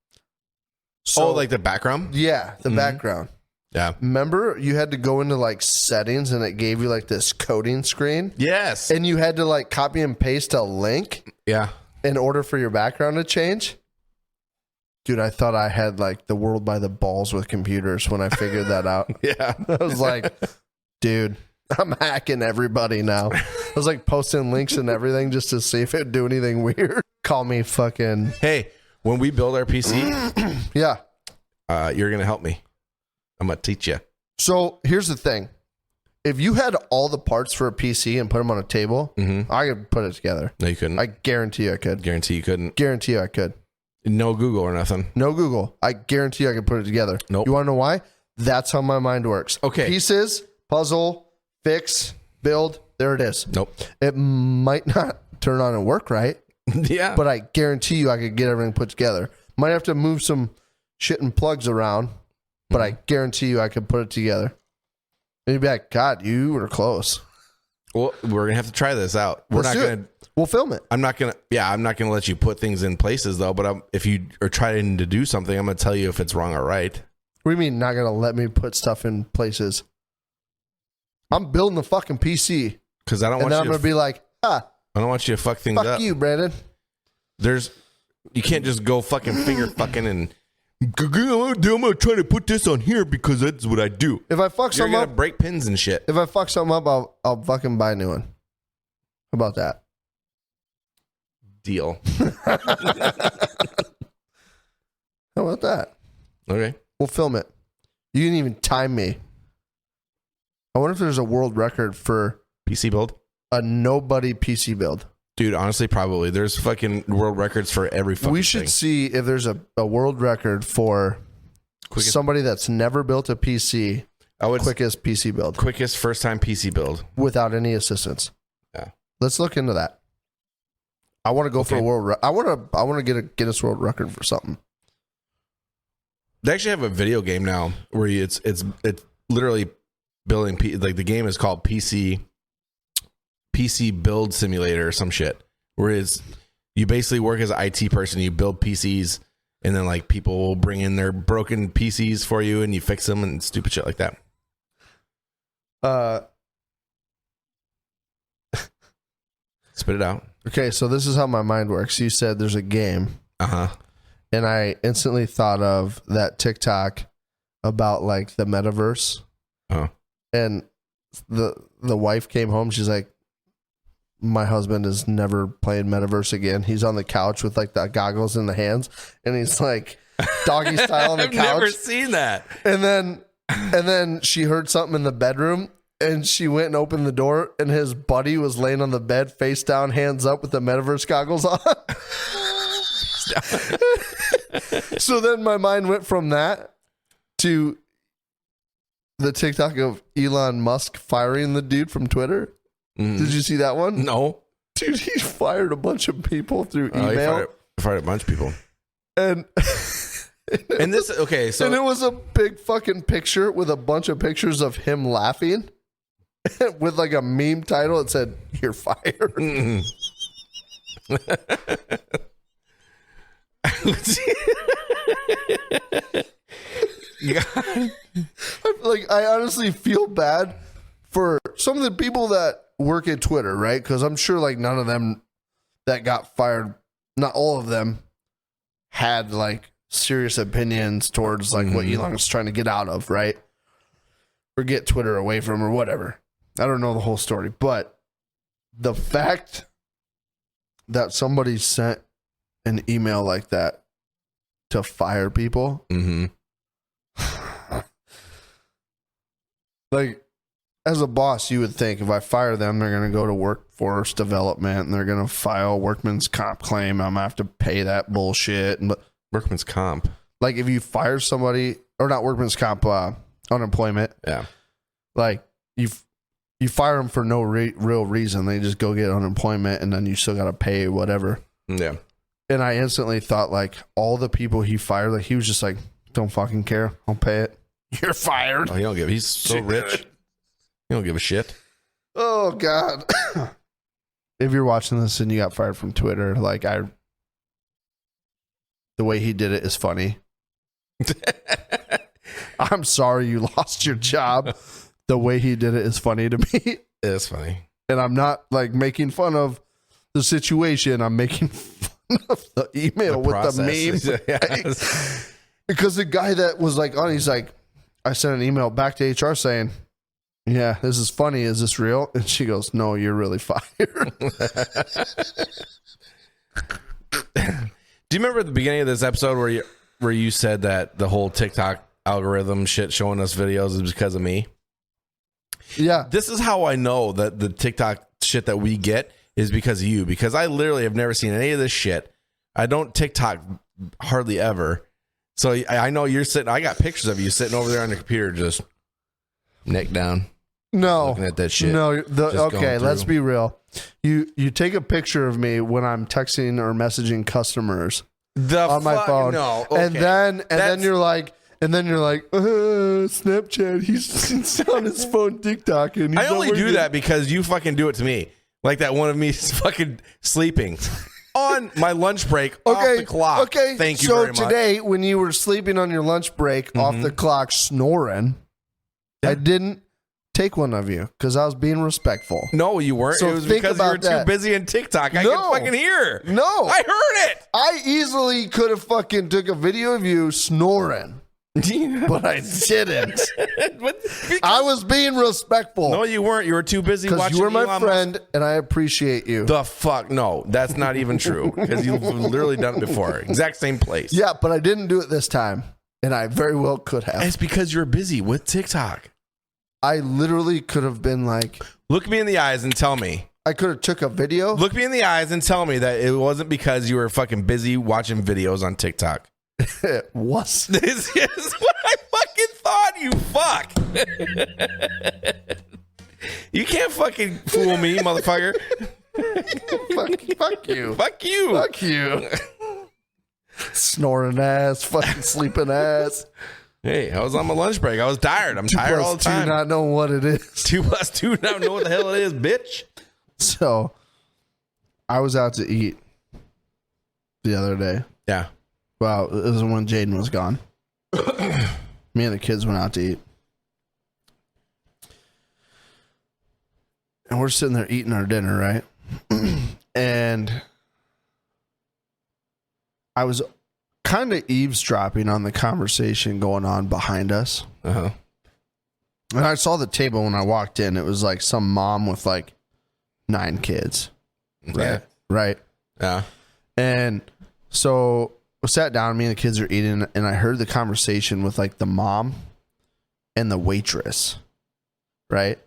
so, Like the background? yeah, the background. Yeah. Remember you had to go into like settings and it gave you like this coding screen Yes. and you had to like copy and paste a link Yeah. in order for your background to change. Dude, I thought I had like the world by the balls with computers when I figured that out. Yeah. I was like, dude, I'm hacking everybody now. I was like posting links and everything just to see if it'd do anything weird. Call me fucking. Hey, when we build our PC, Yeah. you're going to help me. I'm going to teach you. So here's the thing. If you had all the parts for a PC and put them on a table, I could put it together. No, you couldn't. I guarantee I could. guarantee you couldn't. Guarantee I could. No Google or nothing. No Google. I guarantee I could put it together. Nope. You want to know why? That's how my mind works. Okay. Pieces, puzzle, fix, build, there it is. Nope. It might not turn on and work right, Yeah. but I guarantee you I could get everything put together. Might have to move some shit and plugs around, but I guarantee you I could put it together. And you'd be like, God, you were close. Well, we're gonna have to try this out. We're Let's not do gonna. it. We'll film it. I'm not gonna let you put things in places though. But if you are trying to do something, I'm gonna tell you if it's wrong or right. What do you mean not going to let me put stuff in places? I'm building the fucking PC. Because I don't And want then you. I'm going to be like, I don't want you to fuck things fuck up. you, Brandon. You can't just go fucking finger fucking and. I'm gonna try to put this on here because that's what I do. If I fuck You're something gonna up, break pins and shit. if I fuck something up, I'll fucking buy a new one. How about that? Deal. How about that? Okay. We'll film it. You can even time me. I wonder if there's a world record for PC build. a nobody PC build. Dude, honestly, probably. There's fucking world records for every fucking We should thing. see if there's a world record for Quickest- somebody that's never built a PC, I would quickest PC build quickest first time PC build. without any assistance. Yeah. Let's look into that. I want to go for a Okay. world. I want to get a Guinness World Record for something. They actually have a video game now where it's literally building like the game is called PC Build Simulator or some shit. Whereas you basically work as an IT person, you build PCs, and then like people will bring in their broken PCs for you, and you fix them and stupid shit like that. Spit it out. Okay, so this is how my mind works. You said there's a game, and I instantly thought of that TikTok about like the metaverse. Oh. And the wife came home. She's like, my husband is never playing metaverse again. He's on the couch with like the goggles in the hands, and he's like doggy style on the I've couch. never seen that. And then she heard something in the bedroom, and she went and opened the door, and his buddy was laying on the bed, face down, hands up, with the metaverse goggles on. So then my mind went from that to the TikTok of Elon Musk firing the dude from Twitter. Did you see that one? No. Dude, he fired a bunch of people through He email. fired a bunch of people. And And this, okay, so. and it was a big fucking picture with a bunch of pictures of him laughing with like a meme title. It said, "You're fired." Like, I honestly feel bad for some of the people that work at Twitter, right? Because I'm sure like none of them that got fired, not all of them, had like serious opinions towards like what Elon was trying to get out of, right? Or get Twitter away from, or whatever. I don't know the whole story, but the fact that somebody sent an email like that to fire people, like, as a boss, you would think if I fire them, they're going to go to workforce development and they're going to file workman's comp claim. I'm going to have to pay that bullshit. But Workman's comp. like, if you fire somebody, or not workman's comp, unemployment, Yeah. like you fire them for no real reason. They just go get unemployment, and then you still got to pay whatever. Yeah. And I instantly thought, like, all the people he fired, like, he was just like, don't fucking care. I'll pay it. You're fired. Oh, he's so rich. He don't give a shit. Oh, God. If you're watching this and you got fired from Twitter, like, the way he did it is funny. I'm sorry you lost your job. The way he did it is funny to me. It's funny. And I'm not, like, making fun of the situation. I'm making fun of the email with the meme. Yes. Because the guy that was, like, on, he's like, I sent an email back to HR saying, yeah, this is funny. Is this real? And she goes, no, you're really fired. Do you remember at the beginning of this episode where you said that the whole TikTok algorithm shit showing us videos is because of me? Yeah. This is how I know that the TikTok shit that we get is because of you, because I literally have never seen any of this shit. I don't TikTok hardly ever. So I know you're sitting, I got pictures of you sitting over there on the computer just neck down. No. Looking at that shit. No. Just Okay, going let's through. be real. You take a picture of me when I'm texting or messaging customers on my phone. No. Okay. And then you're like, Snapchat, he's on his phone TikTok. And I only do that because you fucking do it to me. Like that one of me fucking sleeping on my lunch break off the clock. Okay. Thank you very much. So today, when you were sleeping on your lunch break off the clock snoring, I didn't take one of you because I was being respectful. No, you weren't. So it was think because you about were too that. busy in TikTok. I No. can fucking hear. No. I heard it. I easily could have fucking took a video of you snoring, but I didn't. I was being respectful. No, you weren't. You were too busy Because watching you were my Elon friend, Musk. and I appreciate you. The fuck? No, that's not even true. Because you've literally done it before. Exact same place. Yeah, but I didn't do it this time, and I very well could have. It's because you're busy with TikTok. I literally could have been like, Look me in the eyes and tell me. I could have took a video. Look me in the eyes and tell me that it wasn't because you were fucking busy watching videos on TikTok. It was. This is what I fucking thought, you fuck. You can't fucking fool me, motherfucker. Fuck you. Fuck you. Fuck you. Snoring ass, fucking sleeping ass. Hey, I was on my lunch break. I was tired. I'm tired all the 2 + 2 time. not know what it is. 2 + 2 don't know what the hell it is, bitch. So, I was out to eat the other day. Yeah. Well, it was when Jaden was gone. Me and the kids went out to eat. And we're sitting there eating our dinner, right? And I was kind of eavesdropping on the conversation going on behind us. Uh-huh. And I saw the table when I walked in. It was like some mom with like 9 kids. Right. Yeah. Right. Yeah. And so we sat down, me and the kids are eating, and I heard the conversation with like the mom and the waitress. Right.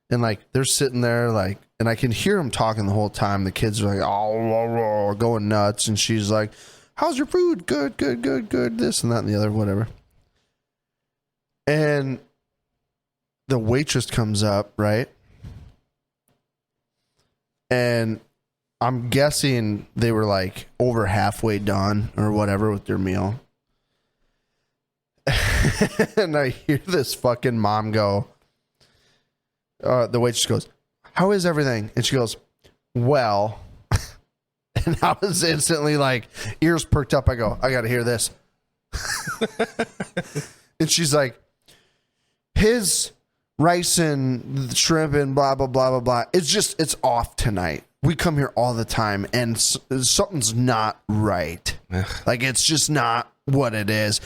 And like they're sitting there like, and I can hear them talking the whole time. The kids are like, oh, going nuts. And she's like, how's your food? Good, good, good, good. This and that and the other, whatever. And the waitress comes up, right? And I'm guessing they were like over halfway done or whatever with their meal. And I hear this fucking mom go, the waitress goes, how is everything? And she goes, well. And I was instantly like, ears perked up. I go, I got to hear this. And she's like, his rice and shrimp and blah, blah, blah, blah, blah. It's off tonight. We come here all the time and something's not right. Like, it's just not what it is.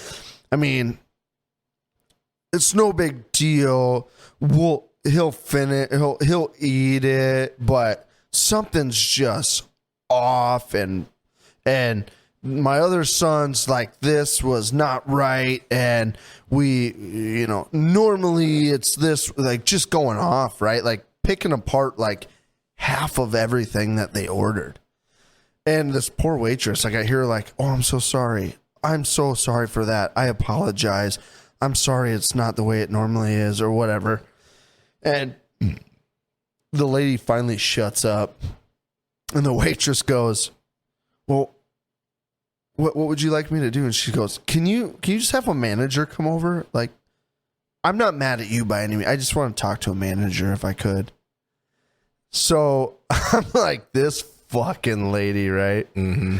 I mean, it's no big deal. He'll finish, he'll eat it, but something's just off, and my other son's like, this was not right, and we, normally it's this, like, just going off, right? Like picking apart like half of everything that they ordered. And this poor waitress, like, I hear like, oh, I'm so sorry for that, I apologize, I'm sorry, it's not the way it normally is, or whatever. And the lady finally shuts up, and the waitress goes, well, what would you like me to do? And she goes, can you just have a manager come over? Like, I'm not mad at you by any means. I just want to talk to a manager if I could. So I'm like, this fucking lady, right? Mm-hmm.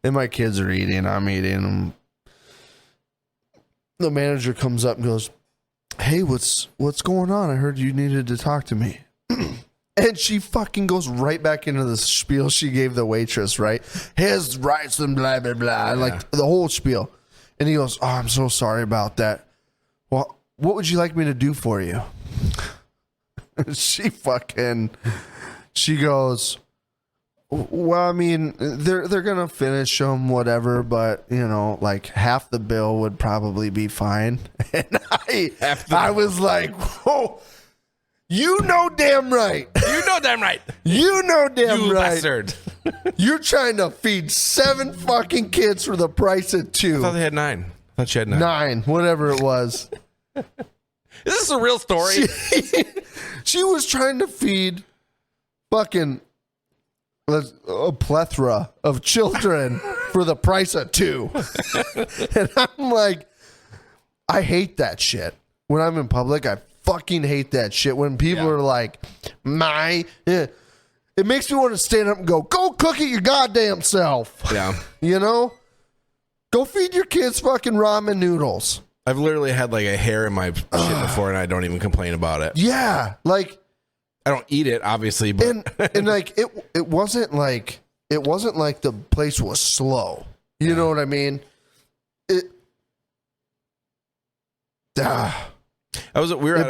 And my kids are eating. I'm eating. The manager comes up and goes, hey, what's going on? I heard you needed to talk to me. And she fucking goes right back into the spiel she gave the waitress, right? His rights and blah, blah, blah. And like the whole spiel. And he goes, oh, I'm so sorry about that. Well, what would you like me to do for you? She goes, well, I mean, they're going to finish them, whatever, but, like half the bill would probably be fine. And I was like, whoa. You know damn right. You know damn right. You know damn You right. bastard. You're trying to feed 7 fucking kids for the price of 2. I thought they had 9. I thought she had 9. 9, whatever it was. Is this a real story? She was trying to feed fucking a plethora of children for the price of 2. And I'm like, I hate that shit. When I'm in public, I fucking hate that shit. When people are like, it makes me want to stand up and go cook it your goddamn self. Yeah. You know? Go feed your kids fucking ramen noodles. I've literally had like a hair in my shit before, and I don't even complain about it. Yeah. Like, I don't eat it, obviously, but and like it wasn't like the place was slow. You know what I mean? It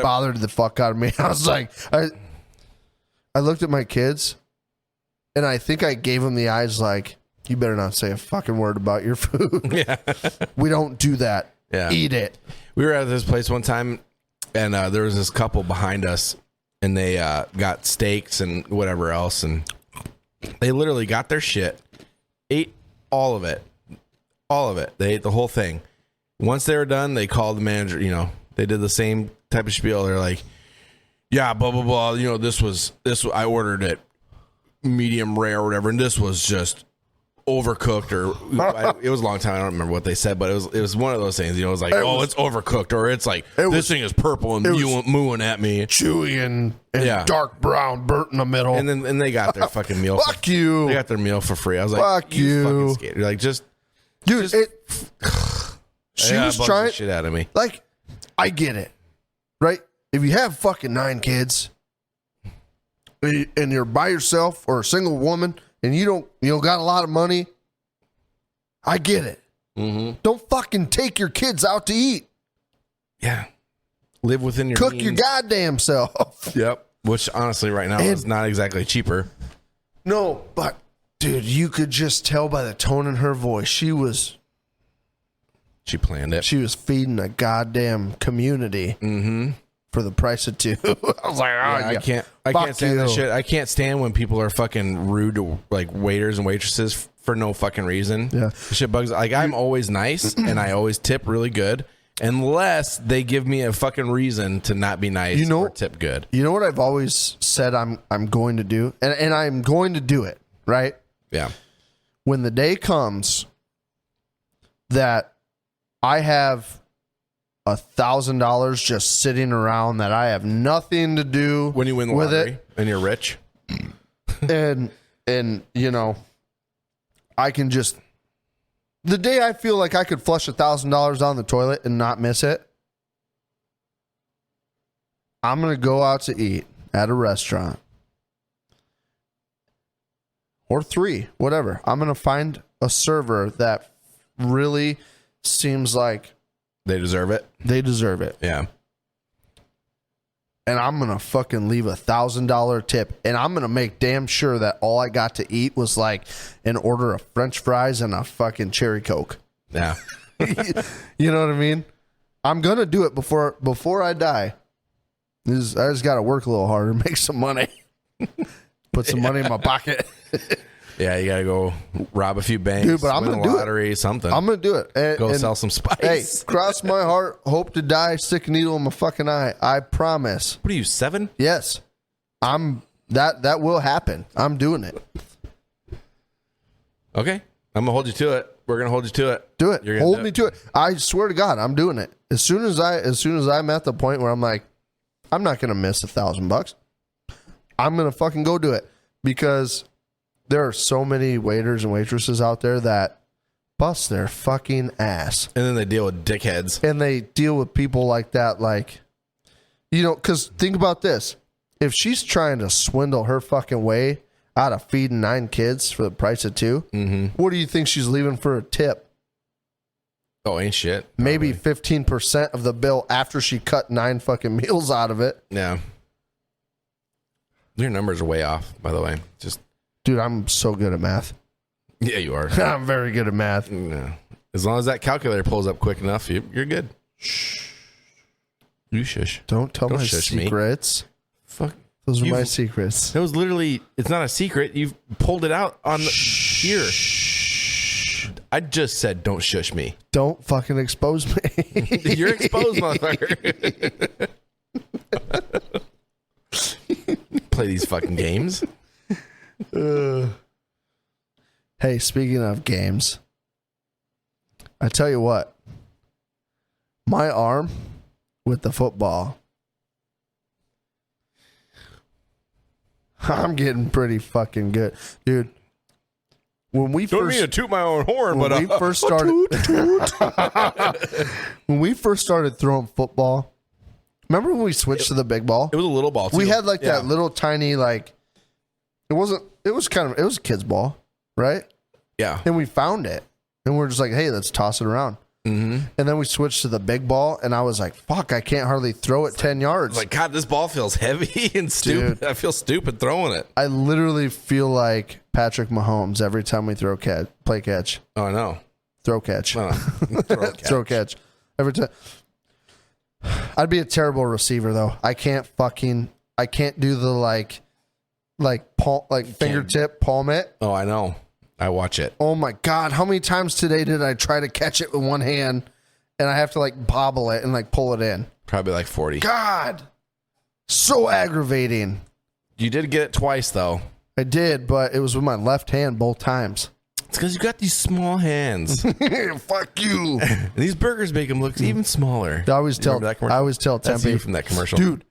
bothered the fuck out of me. I was like, I looked at my kids, and I think I gave them the eyes like, you better not say a fucking word about your food. Yeah. We don't do that. Yeah. Eat it. We were at this place one time, and there was this couple behind us, and they got steaks and whatever else, and they literally got their shit, ate all of it. They ate the whole thing. Once they were done, they called the manager. You know, they did the same type of spiel. They're like, yeah, blah blah blah. You know, this was I ordered it medium rare or whatever, and this was just overcooked, or it was a long time. I don't remember what they said, but it was one of those things. You know, it was like, it's overcooked, or it's like this thing is purple and you mooing at me, chewy and dark brown, burnt in the middle. And they got their fucking meal. Fuck you. They got their meal for free. I was like, fuck you. Fucking scared. You're like, dude. She was trying the shit out of me. Like, I get it, right? If you have fucking 9 kids and you're by yourself or a single woman and you don't got a lot of money, I get it. Mm-hmm. Don't fucking take your kids out to eat. Yeah. Live within your Cook means. your goddamn self. Yep. Which honestly right now is not exactly cheaper. No, but dude, you could just tell by the tone in her voice. She planned it. She was feeding a goddamn community for the price of 2. I was like, I can't stand that shit. I can't stand when people are fucking rude to like waiters and waitresses for no fucking reason. Yeah. The shit bugs. Like, I'm always nice and I always tip really good unless they give me a fucking reason to not be nice or tip good. You know what I've always said I'm going to do? And I'm going to do it, right? Yeah. When the day comes that I have $1,000 just sitting around that I have nothing to do when you win the with lottery it, and you're rich, and you know, I can just, the day I feel like I could flush $1,000 down the toilet and not miss it, I'm gonna go out to eat at a restaurant or 3, whatever. I'm gonna find a server that really seems like they deserve it. They deserve it. Yeah. And I'm going to fucking leave $1,000 tip. And I'm going to make damn sure that all I got to eat was like an order of French fries and a fucking cherry Coke. Yeah. You know what I mean? I'm going to do it before I die. I just got to work a little harder, make some money. Put some money in my pocket. Yeah, you gotta go rob a few banks, dude. But I'm win gonna the do lottery, something. I'm gonna do it. Go sell some spice. Hey, cross my heart, hope to die, stick a needle in my fucking eye. I promise. What are you, 7? Yes, that will happen. I'm doing it. Okay, I'm gonna hold you to it. We're gonna hold you to it. Do it. Hold me to it. I swear to God, I'm doing it. As soon as I'm at the point where I'm like, I'm not gonna miss $1,000. I'm gonna fucking go do it, because there are so many waiters and waitresses out there that bust their fucking ass. And then they deal with dickheads. And they deal with people like that, like, you know, because think about this. If she's trying to swindle her fucking way out of feeding 9 kids for the price of 2, what do you think she's leaving for a tip? Oh, ain't shit. Maybe 15% of the bill after she cut 9 fucking meals out of it. Yeah. Your numbers are way off, by the way. Just... Dude, I'm so good at math. Yeah, you are. I'm very good at math. No. As long as that calculator pulls up quick enough, you're good. Shh. You shush. Don't tell my shush secrets. Me. Fuck. Those are my secrets. That was literally, it's not a secret. You've pulled it out on here. I just said, don't shush me. Don't fucking expose me. You're exposed, motherfucker. play these fucking games. Hey, speaking of games, I tell you what, my arm with the football, I'm getting pretty fucking good, dude. When we Don't first mean to toot my own horn, when but we first started when we first started throwing football, remember when we switched to the big ball? it was a little ball. Too. We had like Yeah. that little tiny like it was a kid's ball, right? Yeah. And we found it, and we're just like, hey, let's toss it around. Mm-hmm. And then we switched to the big ball, and I was like, fuck, I can't hardly throw it 10 yards. Like, God, this ball feels heavy and stupid. Dude. I feel stupid throwing it. I literally feel like Patrick Mahomes every time we play catch. Oh, I know. Throw catch. Oh, Throw catch. Every time. I'd be a terrible receiver, though. I can't do the fingertip palm it. Oh, I know. I watch it. Oh my God. How many times today did I try to catch it with one hand and I have to like bobble it and like pull it in? Probably like 40. God. So aggravating. You did get it twice, though. I did, but it was with my left hand both times. It's because you got these small hands. Fuck you. And these burgers make them look even smaller. I always tell Remember that commercial? That's Tempe you from that commercial. Dude,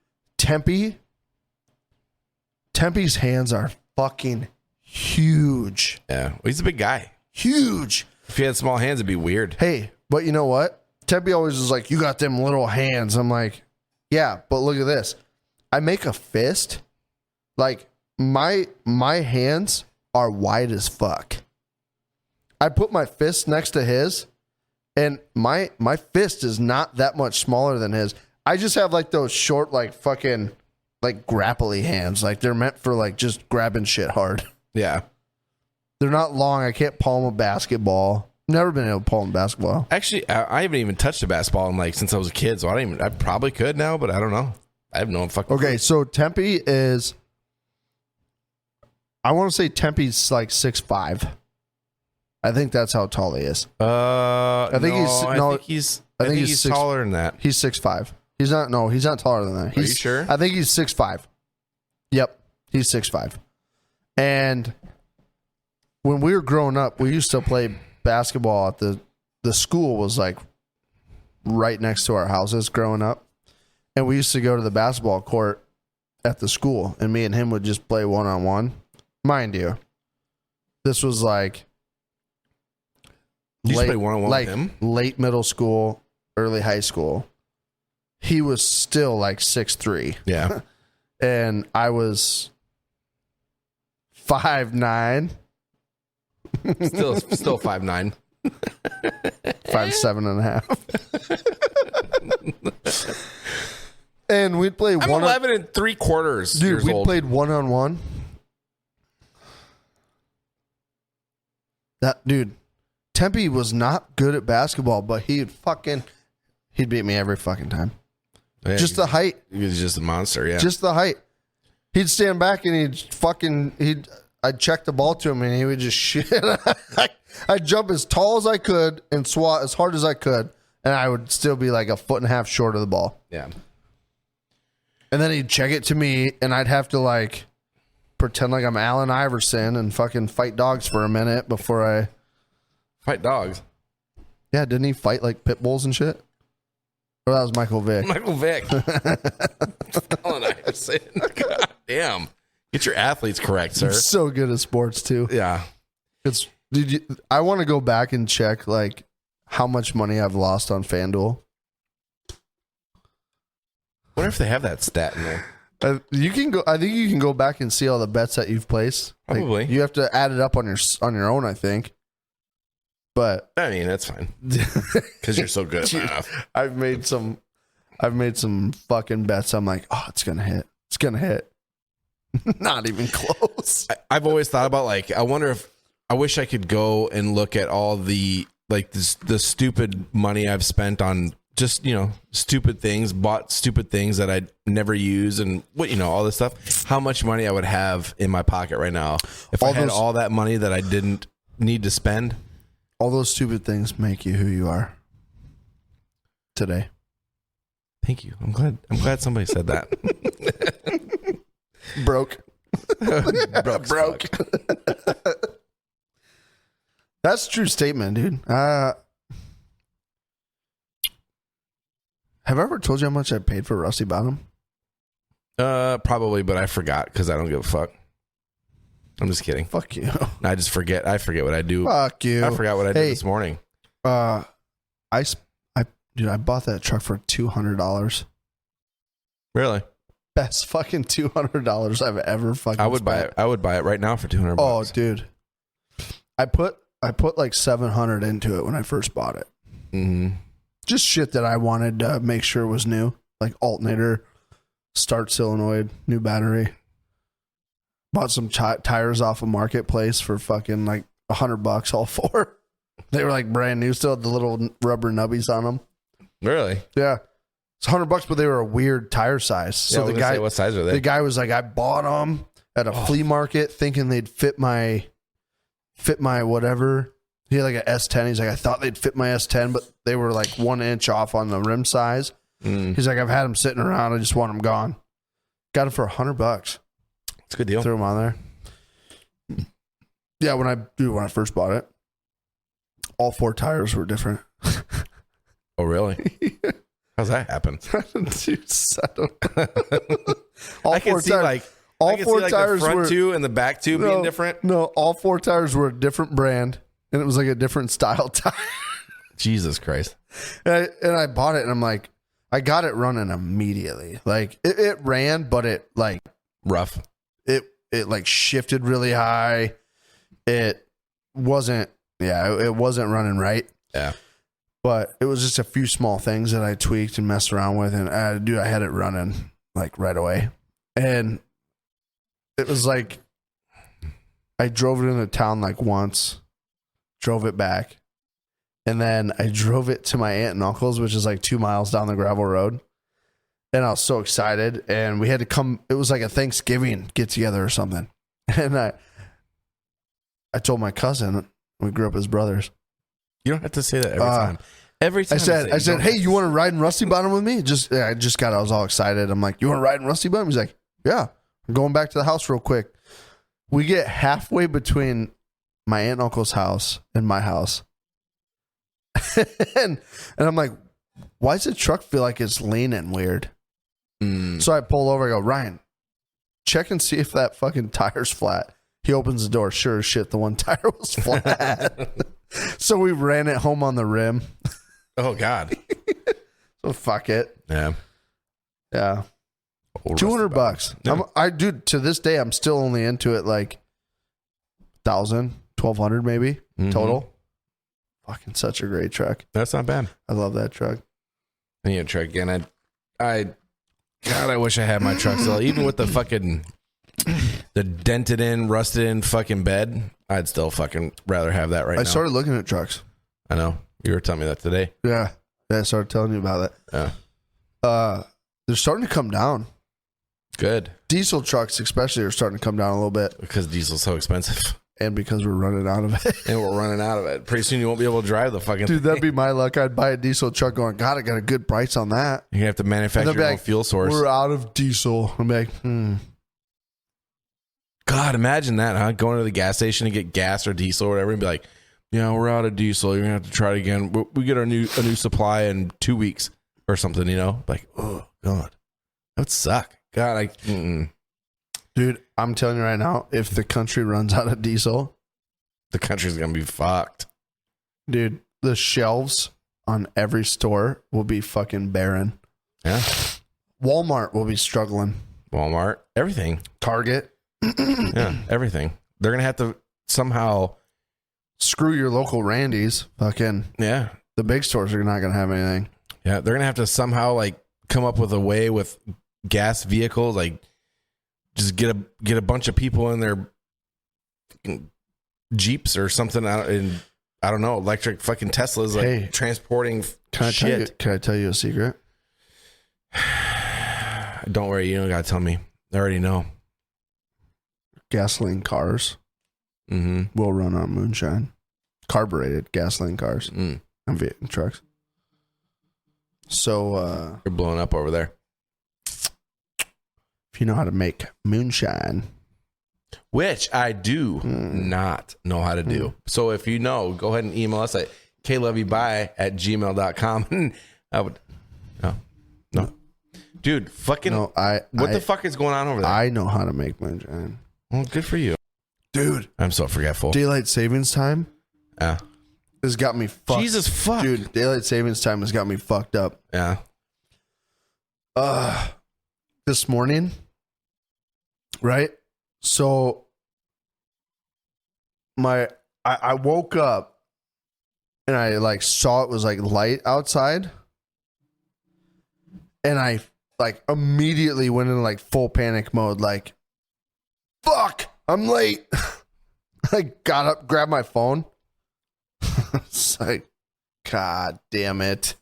Tempe's hands are fucking huge. Yeah. Well, he's a big guy. Huge. If he had small hands, it'd be weird. Hey, but you know what? Tempe always is like, you got them little hands. I'm like, yeah, but look at this. I make a fist. Like my hands are wide as fuck. I put my fist next to his, and my fist is not that much smaller than his. I just have like those short, like fucking like grapply hands. Like they're meant for like just grabbing shit hard. Yeah. They're not long. I can't palm a basketball. Never been able to palm a basketball. Actually, I haven't even touched a basketball in like since I was a kid, so I probably could now, but I don't know. I have no fucking Okay, so Tempe is, I want to say Tempe's like 6'5". I think that's how tall he is. I think he's six- taller than that. He's 6'5". He's not taller than that. Are you sure? I think he's 6'5". Yep, he's 6'5". And when we were growing up, we used to play basketball at the school was like right next to our houses growing up. And we used to go to the basketball court at the school, and me and him would just play one-on-one. Mind you, this was like You used to play one-on-one with him? late middle school, early high school. He was still like 6'3". Yeah. And I was 5'9". Still 5'9". 5'7.5". And we'd play I'm 11 3/4 Dude, years we old. played one-on-one. That dude, Tempe was not good at basketball, but he'd beat me every fucking time. Yeah, Just the height. he was just a monster, yeah. Just the height. He'd stand back and I'd check the ball to him and he would just shit. I'd jump as tall as I could and swat as hard as I could, and I would still be like a foot and a half short of the ball. Yeah. And then he'd check it to me, and I'd have to like pretend like I'm Allen Iverson and fucking fight dogs for a minute before I Fight dogs. Yeah, didn't he fight like pit bulls and shit? Or that was Michael Vick. Michael Vick. Allen Iverson. God damn. Get your athletes correct, sir. I'm so good at sports too. Yeah. I want to go back and check like how much money I've lost on FanDuel. I wonder if they have that stat in there. You can go. I think you can go back and see all the bets that you've placed. Like, Probably. you have to add it up on your own, I think. But I mean, that's fine because you're so good at math. I've made some fucking bets. I'm like, oh, it's gonna hit. It's gonna hit. Not even close. I've always thought about like, I wish I could go and look at all the like the stupid money I've spent on just, stupid things, bought stupid things that I'd never use, and all this stuff. How much money I would have in my pocket right now if I had all that money that I didn't need to spend. All those stupid things make you who you are today. Thank you. I'm glad somebody said that. Broke. Broke. That's a true statement, dude. Have I ever told you how much I paid for Rusty Bottom? Probably, but I forgot because I don't give a fuck. I'm just kidding. Fuck you. I just forget. I forget what I do. Fuck you. I forgot what I did this morning. I bought that truck for $200. Really? Best fucking $200 I've ever fucking. I would buy it. I would buy it right now for $200. Oh, dude. I put like $700 into it when I first bought it. Mm-hmm. Just shit that I wanted to make sure was new, like alternator, start solenoid, new battery. Bought some tires off a marketplace for fucking like $100, all four. They were like brand new, still had the little rubber nubbies on them. Really? Yeah, it's $100, but they were a weird tire size. So the guy, what size are they? the guy was like, I bought them at a flea market, thinking they'd fit my whatever. He had like an S10. He's like, I thought they'd fit my S10, but they were like 1 inch off on the rim size. He's like, I've had them sitting around. I just want them gone. Got them for $100. It's a good deal. Threw them on there. Yeah, when I first bought it, all four tires were different. Oh, really? How's that happen? Dude, all I can four see tires. like All I can four see like tires the front were two and the back two being different. No, all four tires were a different brand, and it was like a different style tire. Jesus Christ! And I bought it, and I'm like, I got it running immediately. Like it ran, but it like Rough. It like shifted really high. It wasn't running right. Yeah. But it was just a few small things that I tweaked and messed around with, and I had it running like right away. And it was like I drove it into town like once, drove it back, and then I drove it to my aunt and uncle's, which is like 2 miles down the gravel road. And I was so excited, and we had to come. It was like a Thanksgiving get together or something. And I told my cousin, we grew up as brothers. You don't have to say that every time. Every time I said, hey, you want to ride in Rusty Bottom with me? I was all excited. I'm like, you want to ride in Rusty Bottom? He's like, yeah, I'm going back to the house real quick. We get halfway between my aunt and uncle's house and my house. and I'm like, why does the truck feel like it's leaning weird? So I pull over. I go, Ryan, check and see if that fucking tire's flat. He opens the door. Sure as shit, the one tire was flat. So we ran it home on the rim. Oh, God. So fuck it. Yeah. Yeah. Old $200. Yeah. Dude, to this day, I'm still only into it like 1,000, 1,200 maybe total. Fucking such a great truck. That's not bad. I love that truck. I need a truck again. God, I wish I had my truck still. Even with the fucking the dented in, rusted in fucking bed, I'd still fucking rather have that right now. I started looking at trucks. I know. You were telling me that today. Yeah. I started telling you about it. Yeah. They're starting to come down. Good. Diesel trucks especially are starting to come down a little bit. Because diesel's so expensive. And because we're running out of it. And we're running out of it. Pretty soon you won't be able to drive the fucking Dude, that'd thing. be my luck. I'd buy a diesel truck going, God, I got a good price on that. You're going to have to manufacture your own fuel source. We're out of diesel. I'm like, God, imagine that, huh? Going to the gas station to get gas or diesel or whatever and be like, yeah, we're out of diesel. You're going to have to try it again. We get a new supply in 2 weeks or something, you know? Like, oh, God. That would suck. God, Dude, I'm telling you right now, if the country runs out of diesel, the country's going to be fucked. dude, the shelves on every store will be fucking barren. Yeah. Walmart will be struggling. Walmart, everything. Target. Yeah, everything. They're going to have to somehow. Screw your local Randy's. Fucking. Yeah. The big stores are not going to have anything. Yeah, they're going to have to somehow like come up with a way with gas vehicles, like just get a bunch of people in their Jeeps or something out in, I don't know, electric fucking Teslas, like transporting shit. Can I tell you a secret? Don't worry, you don't gotta tell me. I already know. Gasoline cars will run on moonshine. Carbureted gasoline cars and trucks. So you're blowing up over there. if if you know how to make moonshine. Which I do not know how to do. So if you know, go ahead and email us at kloveyoubye@gmail.com. I would, no. Dude, fucking, No, what the fuck is going on over there? I know how to make moonshine. Well, good for you. Dude, I'm so forgetful. daylight savings time Yeah. has got me fucked. Jesus fuck. Dude, daylight savings time has got me fucked up. Yeah. This morning, right? So I woke up and I like saw it was like light outside, and I like immediately went into like full panic mode, like, fuck, I'm late. I got up, grabbed my phone. It's like, God damn it.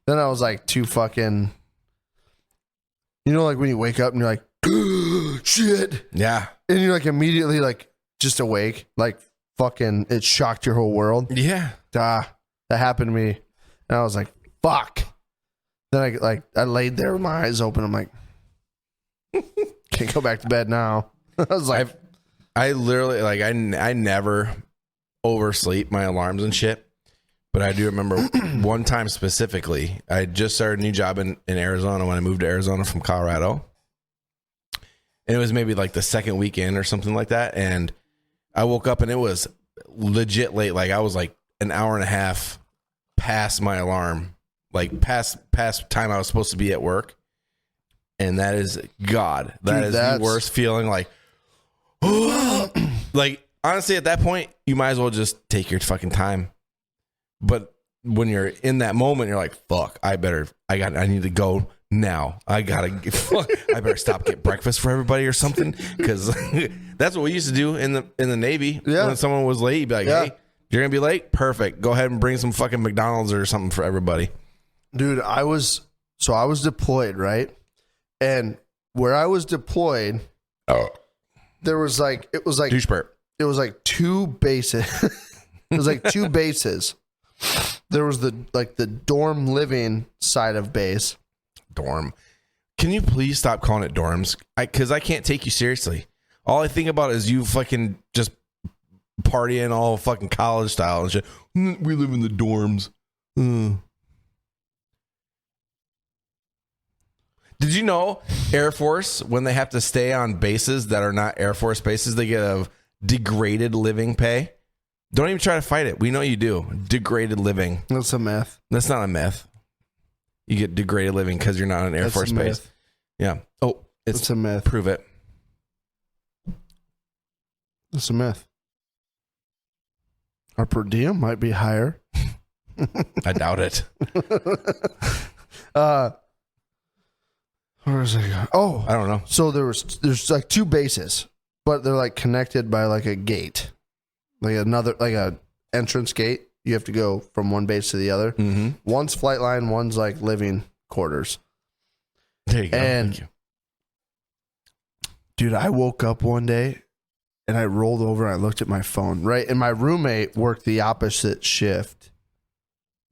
Then I was like too fucking, you know, like when you wake up and you're like, shit. Yeah. And you're like immediately like just awake, like fucking, it shocked your whole world. Yeah. That happened to me. And I was like, fuck. Then I laid there with my eyes open. I'm like, can't go back to bed now. I was like, I literally, like, I never oversleep my alarms and shit. But I do remember one time specifically, I had just started a new job in Arizona when I moved to Arizona from Colorado. And it was maybe like the second weekend or something like that. And I woke up and it was legit late. Like I was like an hour and a half past my alarm, like past time I was supposed to be at work. And that is God. That is the worst feeling. Like, like honestly, at that point, you might as well just take your fucking time. But when you're in that moment, you're like, fuck, I need to go now. I better stop, get breakfast for everybody or something. Cause that's what we used to do in the Navy. Yeah. When someone was late, you'd be like, hey, you're going to be late? Perfect. Go ahead and bring some fucking McDonald's or something for everybody. dude, I was deployed, right? And where I was deployed, there was like, it was like two bases. It was like two bases. There was the dorm living side of base. Dorm. Can you please stop calling it dorms? Because I can't take you seriously. All I think about is you fucking just partying all fucking college style and shit. We live in the dorms. Did you know Air Force, when they have to stay on bases that are not Air Force bases, they get a degraded living pay? Don't even try to fight it. We know you do. Degraded living. That's a myth. That's not a myth. You get degraded living because you're not on Air Force base. Yeah. Oh, it's a myth. Prove it. It's a myth. Our per diem might be higher. I doubt it. Where is it? Oh, I don't know. So there's like two bases, but they're like connected by like a gate, like a entrance gate. You have to go from one base to the other. Mm-hmm. One's flight line, one's like living quarters. There you go. And thank you. Dude, I woke up one day and I rolled over and I looked at my phone, right? And my roommate worked the opposite shift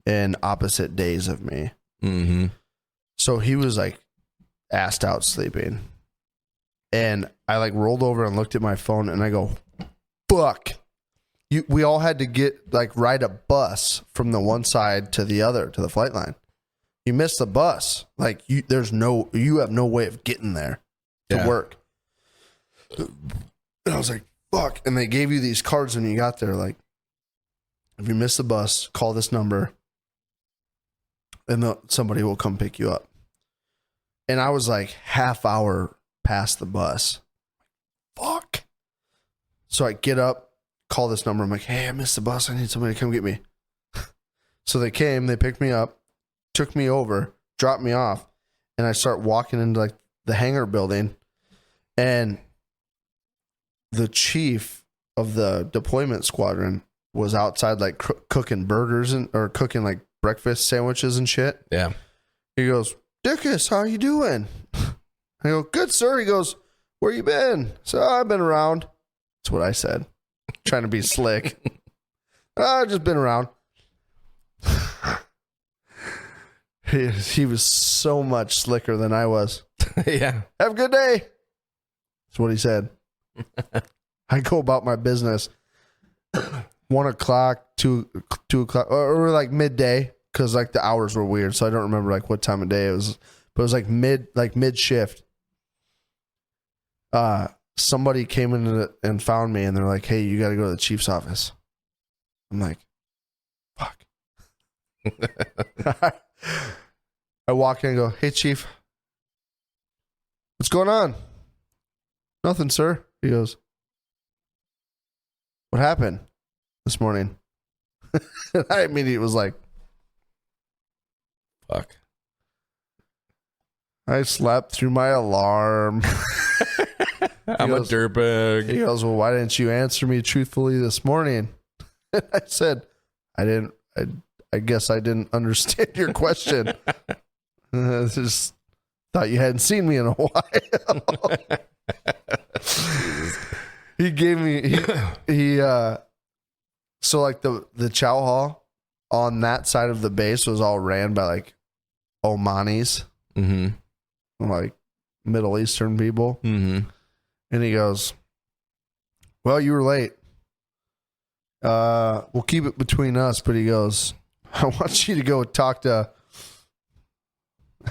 and opposite days of me. Mm-hmm. So he was like assed out sleeping. And I like rolled over and looked at my phone and I go, fuck. We all had to get like ride a bus from the one side to the other to the flight line. You missed the bus. Like you have no way of getting there to work. And I was like, fuck. And they gave you these cards when you got there. Like, if you miss the bus, call this number and somebody will come pick you up. And I was like half hour past the bus. Fuck. So I get up, call this number. I'm like, hey, I missed the bus. I need somebody to come get me. So they came, they picked me up, took me over, dropped me off. And I start walking into like the hangar building. And the chief of the deployment squadron was outside like cooking burgers or cooking like breakfast sandwiches and shit. Yeah. He goes, Dickus, how you doing? I go, good, sir. He goes, where you been? So I've been around. That's what I said. Trying to be slick. I've just been around. He was so much slicker than I was. Yeah. Have a good day. That's what he said. I go about my business 1 o'clock, 2 o'clock, or like midday, because like the hours were weird, so I don't remember like what time of day it was. But it was like mid shift. Somebody came in and found me, and they're like, "Hey, you got to go to the chief's office." I'm like, "Fuck." I walk in and go, "Hey, chief, what's going on?" "Nothing, sir." He goes, "What happened this morning?" And I immediately was like, Fuck. "I slept through my alarm." I'm goes- a dirtbag. He goes, "Well, why didn't you answer me truthfully this morning?" And I said, I guess I didn't understand your question. I just thought you hadn't seen me in a while." He gave me so like the chow hall on that side of the base was all ran by like Omanis, like Middle Eastern people. And he goes, "Well, you were late. We'll keep it between us," but he goes, "I want you to go talk to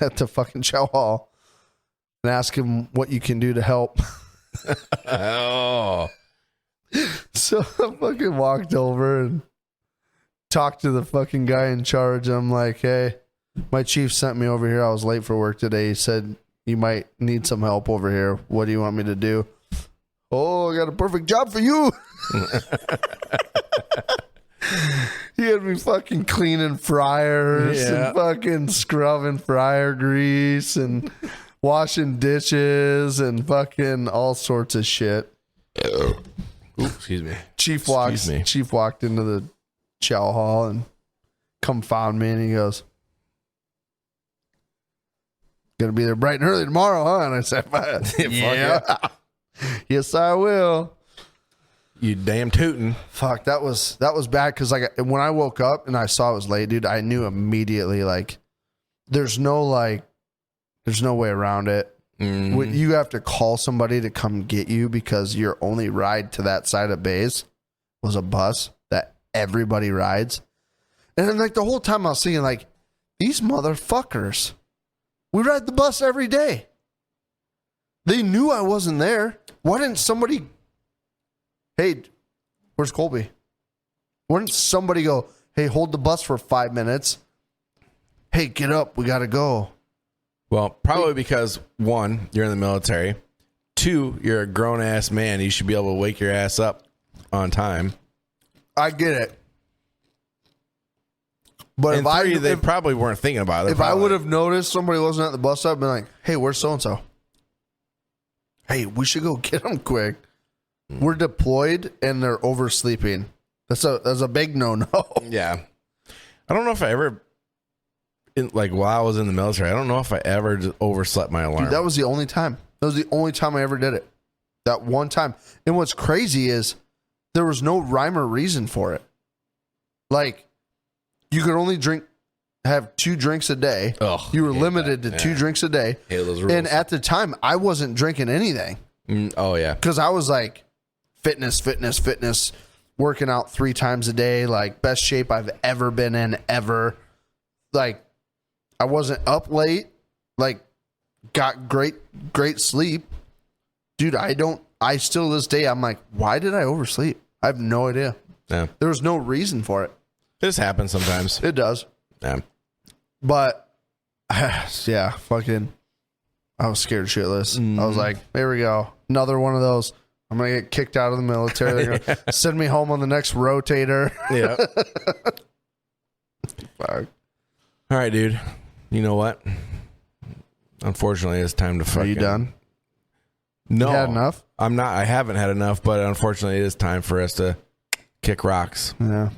at the fucking chow hall and ask him what you can do to help." Oh. So I fucking walked over and talked to the fucking guy in charge. I'm like, "Hey, my chief sent me over here. I was late for work today. He said you might need some help over here. What do you want me to do?" "Oh, I got a perfect job for you." He had me fucking cleaning fryers and fucking scrubbing fryer grease and washing dishes and fucking all sorts of shit. Ooh, excuse me. Chief Excuse me. walked into the chow hall and come found me, and he goes, "Gonna be there bright and early tomorrow, huh?" And I said, "Yeah, yes, I will." You damn tootin'. Fuck, that was bad, because like when I woke up and I saw it was late, dude, I knew immediately, like, there's no way around it. You have to call somebody to come get you, because your only ride to that side of base was a bus that everybody rides. And then like the whole time I was thinking, like, these motherfuckers, we ride the bus every day. They knew I wasn't there. Why didn't somebody, "Hey, where's Colby?" Why didn't somebody go, "Hey, hold the bus for 5 minutes. Hey, get up. We got to go." Well, probably because 1, you're in the military. 2, you're a grown ass man. You should be able to wake your ass up on time. I get it. But And 3, they probably weren't thinking about it. if I would have noticed somebody wasn't at the bus stop, I'd been like, "Hey, where's so-and-so? Hey, we should go get them quick. We're deployed and they're oversleeping." That's a big no-no. Yeah. I don't know if I ever, while I was in the military, I don't know if I ever just overslept my alarm. Dude, that was the only time. That was the only time I ever did it. That one time. And what's crazy is there was no rhyme or reason for it. Like, you could only have 2 drinks a day. Ugh, You were hate limited that. to 2 drinks a day. Hate those rules. And at the time, I wasn't drinking anything. Oh, yeah. Because I was like, fitness, working out 3 times a day, like best shape I've ever been in ever. Like, I wasn't up late, like got great sleep. Dude, I still to this day, I'm like, why did I oversleep? I have no idea. Yeah. There was no reason for it. This happens sometimes. It does. Yeah. But yeah, fucking, I was scared shitless. I was like, there we go. Another one of those. I'm going to get kicked out of the military. They're going to send me home on the next rotator. Yeah. Fuck. All right, dude. You know what? Unfortunately, it's time to fucking... Are you done? No. You had enough? I'm not. I haven't had enough, but unfortunately, it is time for us to kick rocks. Yeah.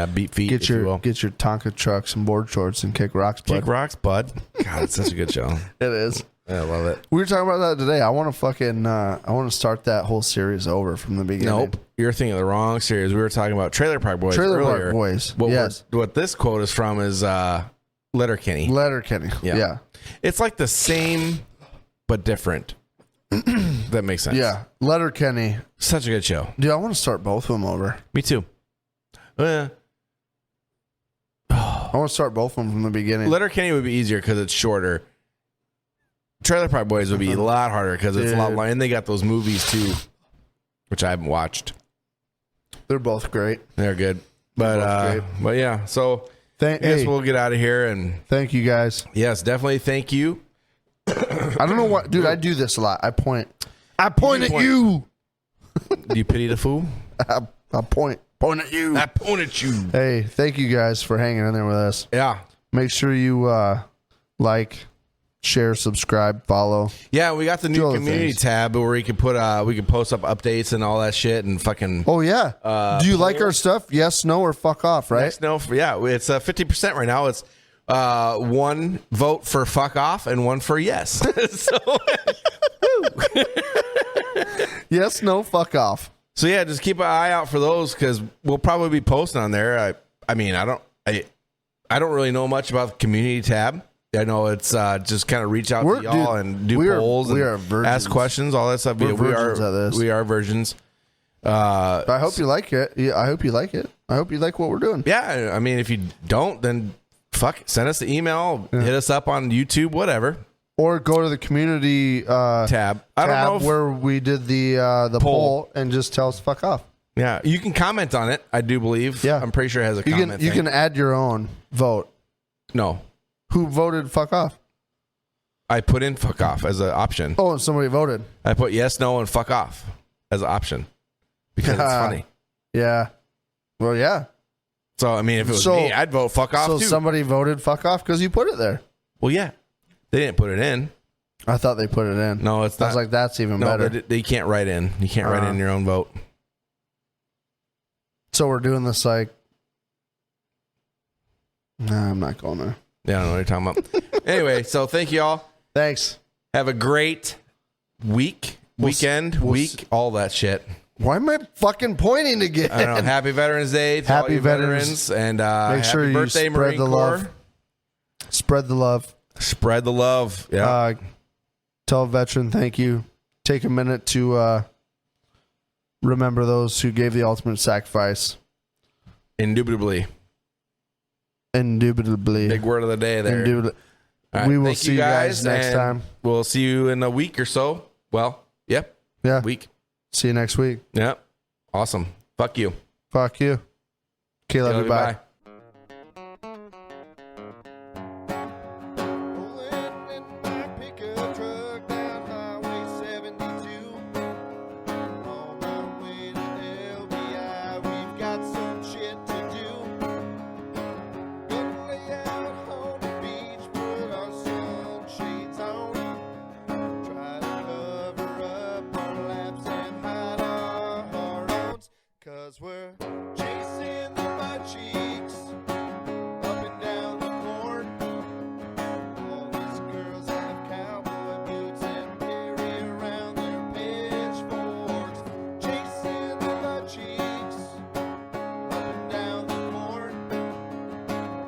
Beat feet, Get if you will. your Tonka trucks and board shorts and kick rocks, bud. Kick rocks, bud. God, it's such a good show. It is. I love it. We were talking about that today. I want to start that whole series over from the beginning. Nope. You're thinking of the wrong series. We were talking about Trailer Park Boys Trailer earlier. Park Boys. What Yes. what this quote is from is Letterkenny. Letterkenny. Yeah. Yeah. It's like the same but different. That makes sense. Yeah. Letterkenny. Such a good show. Dude, I want to start both of them over. Me too. I want to start both of them from the beginning. Letterkenny would be easier because it's shorter. Trailer Park Boys would be a lot harder because it's a lot longer. And they got those movies too, which I haven't watched. They're both great. They're good. But yeah, so I guess we'll get out of here. And thank you guys. Yes, definitely thank you. I don't know what, dude, I do this a lot. I point at you. Do you pity the fool? I point at you. I point at you. Hey, thank you guys for hanging in there with us. Yeah. Make sure you like, share, subscribe, follow. Yeah, we got the new community tab where we can put we can post up updates and all that shit and fucking. Oh yeah. Do you like our stuff? Yes, no, or fuck off, right? Yes, no. Yeah, it's 50% right now. It's one vote for fuck off and one for yes. So yes, no, fuck off. So yeah, just keep an eye out for those because we'll probably be posting on there. I mean, I don't really know much about the community tab. I know it's just kind of reach out to y'all and do polls and ask questions, all that stuff. We are virgins. I hope you like it. Yeah, I hope you like it. I hope you like what we're doing. Yeah, I mean, if you don't, then fuck, send us the email, hit us up on YouTube, whatever, or go to the community tab. I don't know where we did the poll and just tell us fuck off. Yeah, you can comment on it. I do believe. Yeah, I'm pretty sure it has a comment. You can add your own vote. No. Who voted fuck off? I put in fuck off as an option. Oh, and somebody voted. I put yes, no, and fuck off as an option because it's funny. Yeah. Well, yeah. So, I mean, if it was me, I'd vote fuck off too. So somebody voted fuck off because you put it there. Well, yeah. They didn't put it in. I thought they put it in. No, it's not. I was like, that's even better. They can't write in. You can't write in your own vote. So we're doing this like... Nah, I'm not going there. Yeah, I don't know what you're talking about. Anyway, so thank you all. Thanks. Have a great week, weekend, all that shit. Why am I fucking pointing again? I don't know. Happy Veterans Day to all you veterans. And make sure you birthday, spread Marine the Corps. love. Spread the love. Spread the love. Yeah. Tell a veteran thank you. Take a minute to remember those who gave the ultimate sacrifice. Indubitably. Big word of the day there. Right, we will see you guys next time. We'll see you in a week or so. Well, yep. Yeah. Week. See you next week. Yep. Awesome. Fuck you. Fuck you. Okay, love you. Bye. We're chasing the butt cheeks up and down the court. All these girls have cowboy boots and carry around their pitchforks. Chasing the butt cheeks up and down the court.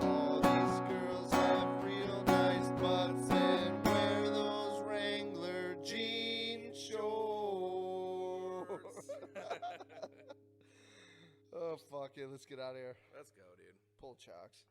All these girls have real nice butts and wear those Wrangler jean shorts. Oh, fuck it. Let's get out of here. Let's go, dude. Pull chocks.